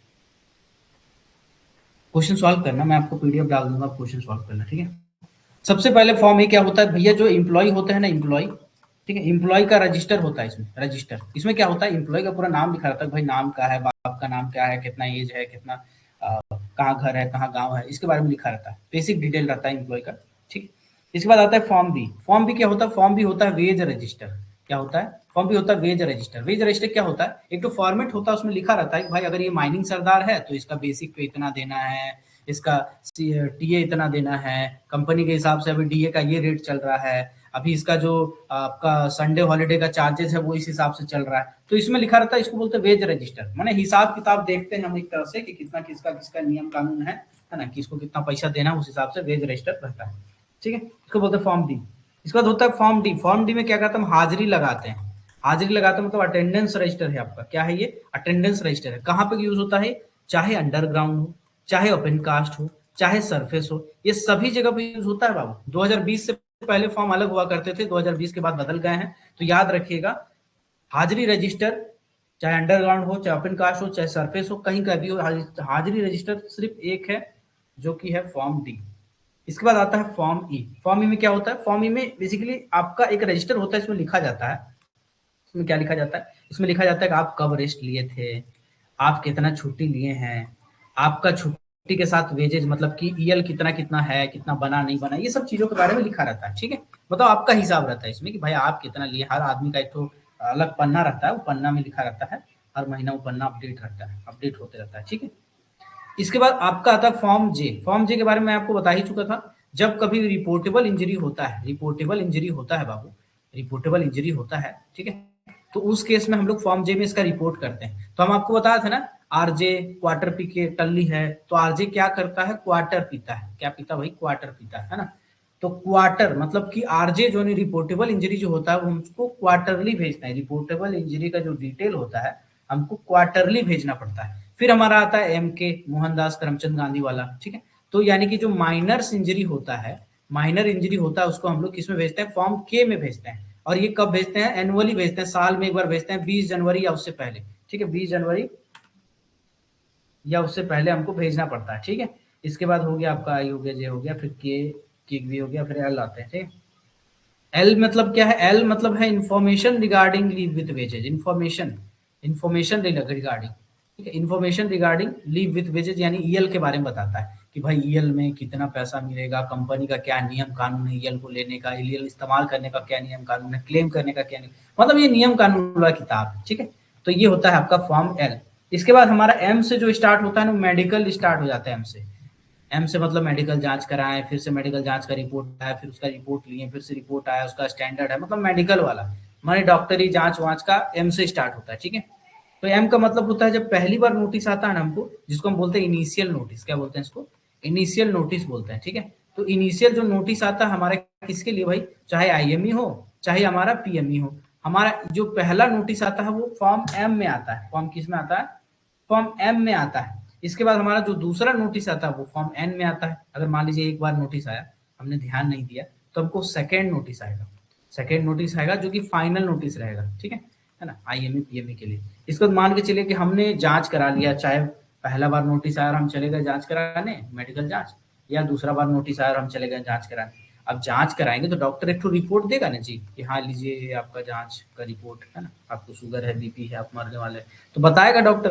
क्वेश्चन सॉल्व करना, मैं आपको पीडीएफ डाल दूंगा, क्वेश्चन सॉल्व करना, ठीक है। सबसे पहले फॉर्म ए क्या होता है भैया? जो इम्प्लॉय होते हैं ना, इम्प्लॉय, ठीक है, इम्प्लॉय का रजिस्टर होता है इसमें, रजिस्टर। इसमें क्या होता है? इम्प्लॉय का पूरा नाम लिखा रहता है, भाई नाम क्या है, बाप का नाम क्या है, कितना एज है, कितना कहाँ घर है, कहाँ गांव है, इसके बारे में लिखा रहता है, बेसिक डिटेल रहता है इम्प्लॉय का, ठीक है। इसके बाद आता है फॉर्म बी। फॉर्म बी क्या होता है? फॉर्म बी होता है वेज रजिस्टर। क्या होता है? फॉर्म बी होता है वेज रजिस्टर। वेज रजिस्टर क्या होता है? एक तो फॉर्मेट होता है, उसमें लिखा रहता है कि भाई अगर ये माइनिंग सरदार है तो इसका बेसिक पे इतना देना है, इसका टीए इतना देना है, कंपनी के हिसाब से अभी डीए का ये रेट चल रहा है, अभी इसका जो आपका संडे हॉलीडे का चार्जेस है वो इस हिसाब से चल रहा है, तो इसमें लिखा रहता है, इसको बोलते हैं वेज रजिस्टर। माने हिसाब किताब देखते हैं हम एक तरह से कि कितना किसका किसका नियम कानून है ना, किसको कितना पैसा देना, उस हिसाब से वेज रजिस्टर रहता है, ठीक है। इसको बोलते हैं फॉर्म डी। इसके बाद होता है फॉर्म डी। फॉर्म डी में क्या कहते हैं? हम हाजिरी लगाते हैं। हाजिरी लगाते हैं मतलब अटेंडेंस रजिस्टर है आपका। क्या है ये? अटेंडेंस रजिस्टर है। कहाँ पे यूज होता है? चाहे अंडरग्राउंड हो, चाहे ओपन कास्ट हो, चाहे सरफेस हो, ये सभी जगह पे यूज होता है बाबू। 2020 से पहले फॉर्म अलग हुआ करते थे, 2020 के बाद बदल गए हैं, तो याद रखिएगा हाजिरी रजिस्टर, चाहे अंडरग्राउंड हो, चाहे ओपन कास्ट हो, चाहे सरफेस हो, कहीं का भी हो, हाजिरी रजिस्टर सिर्फ एक है, जो कि है फॉर्म डी। इसके बाद आता है फॉर्म ई। फॉर्म ई में क्या होता है? फॉर्म ई में बेसिकली आपका एक रजिस्टर होता है, इसमें लिखा जाता है, इसमें क्या लिखा जाता है? इसमें लिखा जाता है कि आप कब रेस्ट लिए थे, आप कितना छुट्टी लिए हैं, आपका छुट्टी के साथ वेजेज मतलब कि ईएल कितना कितना है, कितना बना नहीं बना, ये सब चीजों के बारे में लिखा रहता है, ठीक है। मतलब आपका हिसाब रहता है इसमें कि भाई आप कितना लिए। हर आदमी का एक तो अलग पन्ना रहता है, वो पन्ना में लिखा रहता है, हर महीना वो पन्ना अपडेट रहता है, अपडेट होते रहता है, ठीक है। इसके बाद आपका आता है फॉर्म जे। फॉर्म जे के बारे में मैं आपको बता ही चुका था। जब कभी रिपोर्टेबल इंजरी होता है, रिपोर्टेबल इंजरी होता है बाबू, रिपोर्टेबल इंजरी होता है, ठीक है, तो उस केस में हम लोग फॉर्म जे में इसका रिपोर्ट करते हैं। तो हम आपको बताया था ना, आरजे क्वार्टर पी के टल्ली है, तो आरजे क्या करता है? क्वार्टर पीता है। क्या पीता भाई? क्वार्टर पीता है ना। तो क्वार्टर मतलब कि आरजे जो नहीं, रिपोर्टेबल इंजरी जो होता है वो हमको क्वार्टरली भेजना है। रिपोर्टेबल इंजरी का जो डिटेल होता है हमको क्वार्टरली भेजना पड़ता है। फिर हमारा आता है एम के, मोहनदास करमचंद गांधी वाला, ठीक है। तो यानी कि जो माइनर्स इंजरी होता है, माइनर इंजरी होता है, उसको हम लोग किस में भेजते हैं? फॉर्म के में भेजते हैं। और ये कब भेजते हैं? एनुअली भेजते हैं, साल में एक बार भेजते हैं, 20 जनवरी या उससे पहले, ठीक है, 20 जनवरी या उससे पहले हमको भेजना पड़ता है, ठीक है। इसके बाद हो गया आपका आई हो गया, जे हो गया, फिर के भी हो गया, फिर एल आते हैं, ठीक है। एल मतलब क्या है? एल मतलब है information regarding leave with wages. Information regarding, ठीक है, information regarding leave with wages, यानी ईएल के बारे में बताता है कि भाई ईएल में कितना पैसा मिलेगा, कंपनी का क्या नियम कानून है ईएल को लेने का, ईएल इस्तेमाल करने का क्या नियम कानून है, क्लेम करने का क्या नियम, मतलब ये नियम कानून वाला किताब है, ठीक है। तो ये होता है आपका फॉर्म एल। इसके बाद हमारा एम से जो स्टार्ट होता है ना, मेडिकल स्टार्ट हो जाता है एम से। एम से मतलब मेडिकल जांच कराएं, फिर से मेडिकल जांच का रिपोर्ट आया, फिर उसका रिपोर्ट लिए, फिर से रिपोर्ट आया, उसका स्टैंडर्ड है, मतलब मेडिकल वाला, माने डॉक्टरी जांच वांच का एम से स्टार्ट होता है, ठीक है। तो एम का मतलब होता है जब पहली बार नोटिस आता है ना हमको, जिसको हम बोलते हैं इनिशियल नोटिस। क्या बोलते हैं इसको? इनिशियल नोटिस बोलते हैं, ठीक है। तो इनिशियल जो नोटिस आता है हमारा किसके लिए भाई? चाहे आईएमई हो, चाहे हमारा पीएमई हो, हमारा जो पहला नोटिस आता है वो फॉर्म एम में आता है। फॉर्म किस में आता है? फॉर्म एम में आता है। इसके बाद हमारा जो दूसरा नोटिस आता है वो फॉर्म एन में आता है। अगर मान लीजिए एक बार नोटिस आया, हमने ध्यान नहीं दिया, तो हमको सेकेंड नोटिस आएगा, सेकेंड नोटिस आएगा जो कि फाइनल नोटिस रहेगा, ठीक है ना, आईएमई पीएमई के लिए। इसके बाद मान के चलिए कि हमने जांच करा लिया, चाहे पहला बार नोटिस आया और हम चले गए जांच कराने, मेडिकल जांच, या दूसरा बार नोटिस आया और हम चले गए जांच कराने। अब जांच कराएंगे तो डॉक्टर एक तो रिपोर्ट देगा ना जी, कि हाँ लीजिए ये आपका जांच का रिपोर्ट है ना, आपको शुगर है, बीपी है, आप मरने वाले, तो बताएगा डॉक्टर,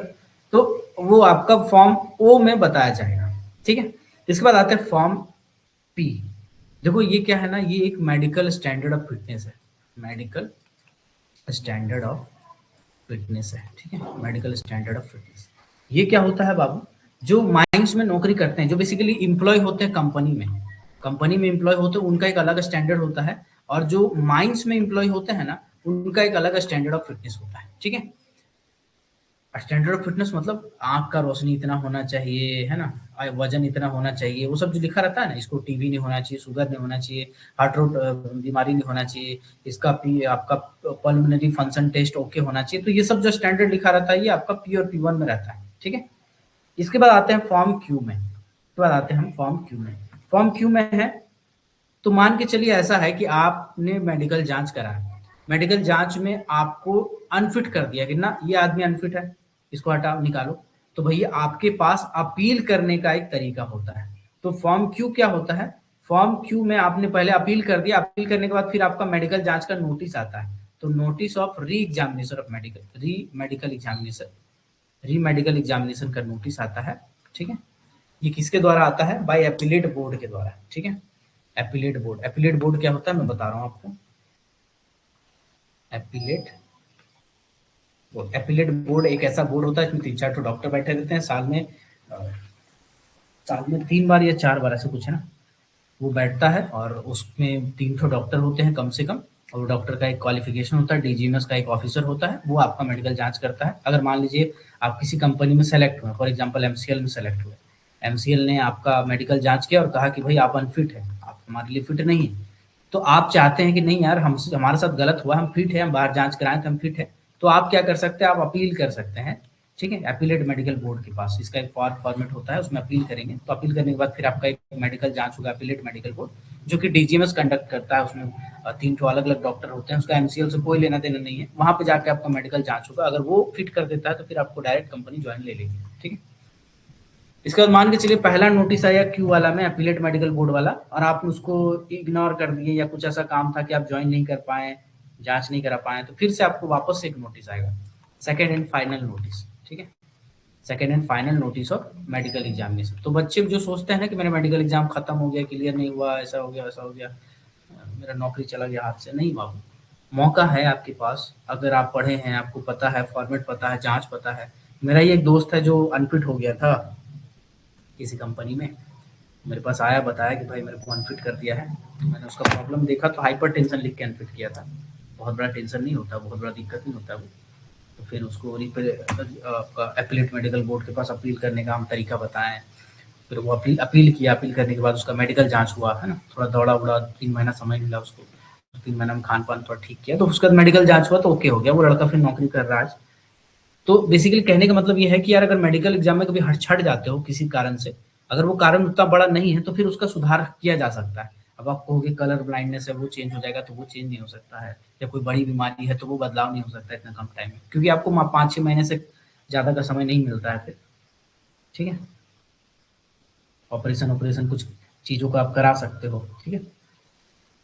तो वो आपका फॉर्म ओ में बताया जाएगा, ठीक है। इसके बाद आते हैं फॉर्म पी। देखो ये क्या है ना, ये एक मेडिकल स्टैंडर्ड ऑफ फिटनेस है, मेडिकल स्टैंडर्ड ऑफ फिटनेस है, ठीक है, मेडिकल स्टैंडर्ड ऑफ फिटनेस। ये क्या होता है बाबू, जो माइंस में नौकरी करते हैं, जो बेसिकली इम्प्लॉय होते हैं कंपनी में, कंपनी में इम्प्लॉय होते हैं, उनका एक अलग स्टैंडर्ड होता है, और जो माइंस में इम्प्लॉय होते हैं ना, उनका एक अलग स्टैंडर्ड ऑफ फिटनेस होता है, ठीक है। स्टैंडर्ड ऑफ फिटनेस मतलब आंख का रोशनी इतना होना चाहिए, है ना, वजन इतना होना चाहिए, वो सब जो लिखा रहता है ना, इसको टीबी नहीं होना चाहिए, शुगर नहीं होना चाहिए, हार्ट रोट बीमारी नहीं होना चाहिए, इसका पी आपका पल्मोनरी फंक्शन टेस्ट ओके होना चाहिए, तो ये सब जो स्टैंडर्ड लिखा रहता है ये आपका पी और P1 में रहता है, ठीक है। इसके बाद आते हैं फॉर्म क्यू में, इसके बाद आते हैं हम फॉर्म क्यू में। फॉर्म क्यू में है तो मान के चलिए ऐसा है कि आपने मेडिकल जांच कराया, मेडिकल जांच में आपको अनफिट कर दिया कि ना ये आदमी अनफिट है, इसको हटाओ निकालो, तो भैया आपके पास अपील करने का एक तरीका होता है। तो फॉर्म क्यू क्या होता है, फॉर्म क्यू में आपने पहले अपील कर दिया, अपील करने के बाद फिर आपका मेडिकल जांच का नोटिस आता है, तो notice of re examination of medical, री मेडिकल एग्जामिनेशन का नोटिस आता है, ठीक है। ये किसके द्वारा आता है, बाय एपिलेट बोर्ड के द्वारा, ठीक है। एपिलेट बोर्ड, एपिलेट बोर्ड क्या होता है मैं बता रहा हूँ आपको। एपिलेट बोर्ड, एपिलेट बोर्ड एक ऐसा बोर्ड होता है इसमें 3-4 तो डॉक्टर बैठे रहते हैं, साल में 3 बार या 4 बार ऐसे कुछ है ना, वो बैठता है और उसमें 3 तो डॉक्टर होते हैं कम से कम, और डॉक्टर का एक क्वालिफिकेशन होता है, डीजीएमएस का एक ऑफिसर होता है, वो आपका मेडिकल जांच करता है। अगर मान लीजिए आप किसी कंपनी में सेलेक्ट हुए, फॉर एग्जांपल एमसीएल में सेलेक्ट हुए, एमसीएल ने आपका मेडिकल जांच किया और कहा कि भाई आप अनफिट है, आप हमारे लिए फिट नहीं है, तो आप चाहते हैं कि नहीं यार हमसे हमारे साथ गलत हुआ, हम फिट है, हम बाहर जांच कराएं तो हम फिट है, तो आप क्या कर सकते हैं, आप अपील कर सकते हैं, ठीक है, अपीलेट मेडिकल बोर्ड के पास इसका एक फॉर्मेट होता है, उसमें अपील करेंगे, तो अपील करने के बाद फिर आपका एक मेडिकल जांच होगा, अपीलेट मेडिकल बोर्ड, जो कि डीजीएमएस कंडक्ट करता है, उसमें 3 तो अलग अलग डॉक्टर होते हैं, उसका एमसीएल से कोई लेना देना नहीं है, वहां पे जाके आपका मेडिकल जांच होगा, अगर वो फिट कर देता है तो फिर आपको डायरेक्ट कंपनी ज्वाइन ले लेगी, ठीक है। इसके बाद मान के चलिए पहला नोटिस आया क्यू वाला में, अपीलेट मेडिकल बोर्ड वाला, और आपने उसको इग्नोर कर दिए, या कुछ ऐसा काम था कि आप ज्वाइन नहीं कर पाए, जांच नहीं करा पाए, तो फिर से आपको वापस से एक नोटिस आएगा, सेकेंड एंड फाइनल नोटिस, ठीक है, second and final notice of medical examination. तो बच्चे जो सोचते हैं ना कि मेरा मेडिकल एग्जाम खत्म हो गया, क्लियर नहीं हुआ, ऐसा हो गया वैसा हो गया, मेरा नौकरी चला गया हाथ से, नहीं बाबू, मौका है आपके पास, अगर आप पढ़े हैं, आपको पता है फॉर्मेट, पता है जांच, पता है। मेरा ही एक दोस्त है जो अनफिट हो गया था किसी कंपनी में, मेरे पास आया, बताया कि भाई मेरे को अनफिट कर दिया है, तो मैंने उसका प्रॉब्लम देखा तो हाइपर टेंशन लिख के अनफिट किया था, बहुत बड़ा टेंशन नहीं होता, बहुत बड़ा दिक्कत नहीं होता वो, तो फिर उसको अपीलेट मेडिकल बोर्ड के पास अपील करने का हम तरीका बताएं, फिर वो अपील किया, अपील करने के बाद उसका मेडिकल जांच हुआ, है ना, थोड़ा दौड़ा उड़ा, 3 महीना समय मिला उसको, 3 महीना में खान पान थोड़ा ठीक किया, तो उसका मेडिकल जांच हुआ तो ओके हो गया, वो लड़का फिर नौकरी कर रहा है। तो बेसिकली कहने का मतलब ये है कि यार अगर मेडिकल एग्जाम में कभी छट जाते हो किसी कारण से, अगर वो कारण उतना बड़ा नहीं है तो फिर उसका सुधार किया जा सकता है। अब आप कहोगे कलर ब्लाइंडनेस है वो चेंज हो जाएगा, तो वो चेंज नहीं हो सकता है, या कोई बड़ी बीमारी है तो वो बदलाव नहीं हो सकता इतना कम टाइम में, क्योंकि आपको 5-6 महीने से ज्यादा का समय नहीं मिलता है फिर, ठीक है। ऑपरेशन ऑपरेशन कुछ चीजों को आप करा सकते हो, ठीक है।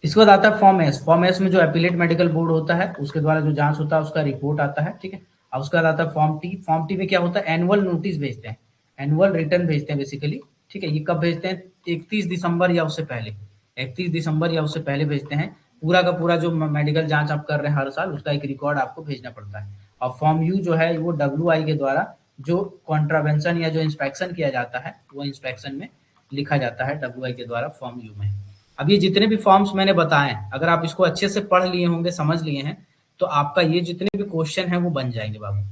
इसके बाद आता है फॉर्म एस, फॉर्म एस में जो अपीलेट मेडिकल बोर्ड होता है उसके द्वारा जो जांच होता है उसका रिपोर्ट आता है, ठीक है। और उसके बाद आता है फॉर्म टी, फॉर्म टी में क्या होता है, एनुअल नोटिस भेजते हैं, एनुअल रिटर्न भेजते हैं बेसिकली, ठीक है। ये कब भेजते हैं, 31 दिसंबर या उससे पहले, 31 दिसंबर या उससे पहले भेजते हैं, पूरा का पूरा जो मेडिकल जांच आप कर रहे हैं हर साल उसका एक रिकॉर्ड आपको भेजना पड़ता है। और फॉर्म यू जो है वो WI के द्वारा जो कॉन्ट्रावेंशन या जो इंस्पेक्शन किया जाता है वो इंस्पेक्शन में लिखा जाता है WI के द्वारा फॉर्म यू में। अब ये जितने भी फॉर्म्स मैंने बताए, अगर आप इसको अच्छे से पढ़ लिए होंगे, समझ लिए हैं, तो आपका ये जितने भी क्वेश्चन हैं वो बन जाएंगे बाबू।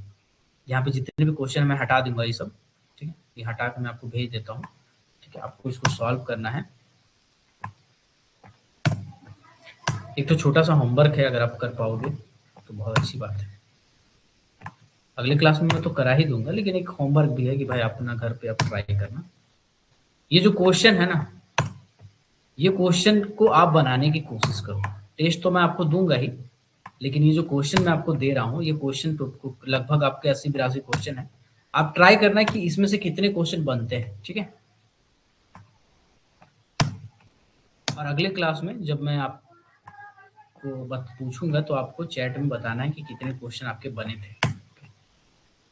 यहाँ पे जितने भी क्वेश्चन मैं हटा दूंगा ये सब, ठीक है, ये हटा के मैं आपको भेज देता हूँ, ठीक है। आपको इसको सॉल्व करना है, एक तो छोटा सा होमवर्क है, अगर आप कर पाओगे तो बहुत अच्छी बात है। अगले क्लास में मैं तो करा ही दूंगा, लेकिन एक होमवर्क भी है कि भाई अपना घर पे आप ट्राई करना। ये जो क्वेश्चन है ना, ये क्वेश्चन को आप बनाने की कोशिश करो। टेस्ट तो मैं आपको दूंगा ही, लेकिन ये जो क्वेश्चन मैं आपको दे रहा हूँ, ये क्वेश्चन तो लगभग आपके 80-82 क्वेश्चन है। आप ट्राई करना कि इसमें से कितने क्वेश्चन बनते हैं, ठीक है। और अगले क्लास में जब मैं आपको पूछूंगा तो आपको चैट में बताना है कि कितने क्वेश्चन आपके बने थे,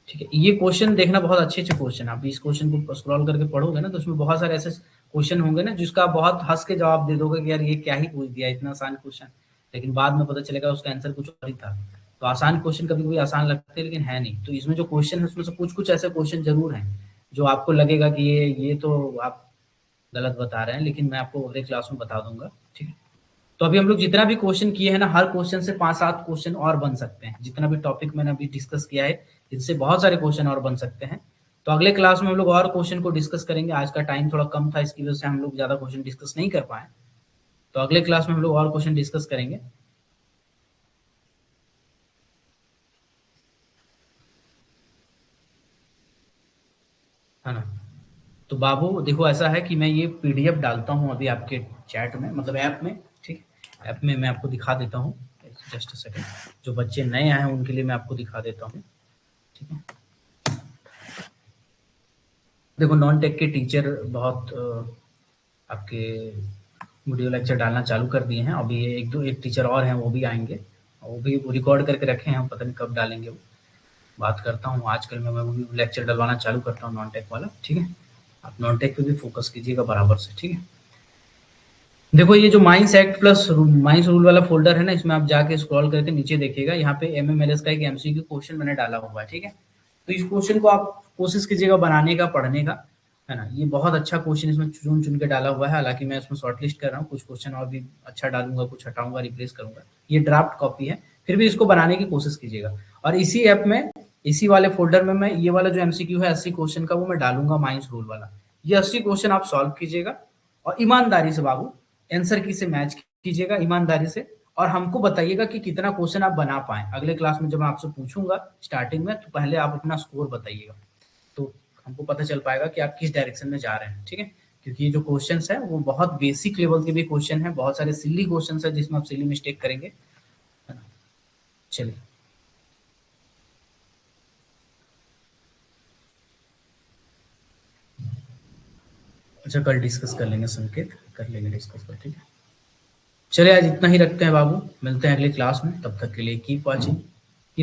ठीक है। ये क्वेश्चन देखना, बहुत अच्छे अच्छे क्वेश्चन, आप इस क्वेश्चन को स्क्रॉल करके पढ़ोगे ना तो उसमें बहुत सारे ऐसे क्वेश्चन होंगे ना जिसका आप बहुत हंस के जवाब दे दोगे कि यार ये क्या ही पूछ दिया, इतना आसान क्वेश्चन, लेकिन बाद में पता चलेगा उसका आंसर कुछ और ही था। तो आसान क्वेश्चन कभी कभी आसान लगते हैं लेकिन है नहीं। तो इसमें जो क्वेश्चन है उसमें से कुछ कुछ ऐसे क्वेश्चन जरूर हैं जो आपको लगेगा कि ये तो आप गलत बता रहे हैं, लेकिन मैं आपको अगले क्लास में बता दूंगा, ठीक है। तो अभी हम लोग जितना भी क्वेश्चन किए हैं ना, हर क्वेश्चन से 5-7 क्वेश्चन और बन सकते हैं। जितना भी टॉपिक मैंने अभी डिस्कस किया है, इनसे बहुत सारे क्वेश्चन और बन सकते हैं। तो अगले क्लास में हम लोग और क्वेश्चन को डिस्कस करेंगे। आज का टाइम थोड़ा कम था, इसकी वजह से हम लोग ज्यादा क्वेश्चन डिस्कस नहीं कर पाए। तो अगले क्लास में हम लोग और क्वेश्चन डिस्कस करेंगे, है ना। तो बाबू देखो, ऐसा है कि मैं ये पीडीएफ डालता हूँ अभी आपके चैट में, मतलब ऐप में, ठीक है। ऐप में मैं आपको दिखा देता हूँ, जस्ट अ सेकंड। जो बच्चे नए आए हैं उनके लिए मैं आपको दिखा देता हूँ, ठीक है। देखो, नॉन टेक के टीचर बहुत आपके वीडियो लेक्चर डालना चालू कर दिए हैं। अभी एक टीचर और हैं, वो भी आएंगे, वो भी रिकॉर्ड करके रखे हैं, पता नहीं कब डालेंगे वो। बात करता हूँ, आजकल मैं भी लेक्चर डलवाना चालू करता हूँ नॉन टेक वाला, ठीक है। आप नॉन टेक पे भी फोकस कीजिएगा बराबर से, ठीक है। देखो, ये जो mines act plus mines rule वाला फोल्डर है ना, इसमें आप जाके स्क्रॉल करके नीचे देखिएगा, यहाँ पे एमएमएलएस का एक एमसीक्यू क्वेश्चन मैंने डाला हुआ है, ठीक है। तो इस क्वेश्चन को आप कोशिश कीजिएगा बनाने का, पढ़ने का, है ना। ये बहुत अच्छा क्वेश्चन इसमें चुन चुन के डाला हुआ है। हालांकि मैं इसमें शॉर्ट लिस्ट कर रहा हूँ, कुछ क्वेश्चन और भी अच्छा डालूंगा, कुछ हटाऊंगा, रिप्लेस करूंगा। ये ड्राफ्ट कॉपी है, फिर भी इसको बनाने की कोशिश कीजिएगा। और इसी ऐप में, इसी वाले फोल्डर में मैं ये वाला जो एमसीक्यू है 80 क्वेश्चन का, वो मैं डालूंगा माइंस रूल वाला। ये 80 क्वेश्चन आप सॉल्व कीजिएगा और ईमानदारी से बाबू आंसर की से मैच कीजिएगा, ईमानदारी से। और हमको बताइएगा कि कितना क्वेश्चन आप बना पाए। अगले क्लास में जब मैं आपसे पूछूंगा स्टार्टिंग में, तो पहले आप अपना स्कोर बताइएगा, तो हमको पता चल पाएगा कि आप किस डायरेक्शन में जा रहे हैं, ठीक है। क्योंकि ये जो क्वेश्चंस है वो बहुत बेसिक लेवल के भी क्वेश्चन है, बहुत सारे सिली क्वेश्चंस है जिसमें आप सिली मिस्टेक करेंगे, है ना। चलिए, अच्छा कल डिस्कस कर लेंगे संकेत, कर लेंगे डिस्कस कर, ठीक है। चलिए आज इतना ही रखते हैं बाबू, मिलते हैं अगली क्लास में, तब तक के लिए कीप वॉचिंग।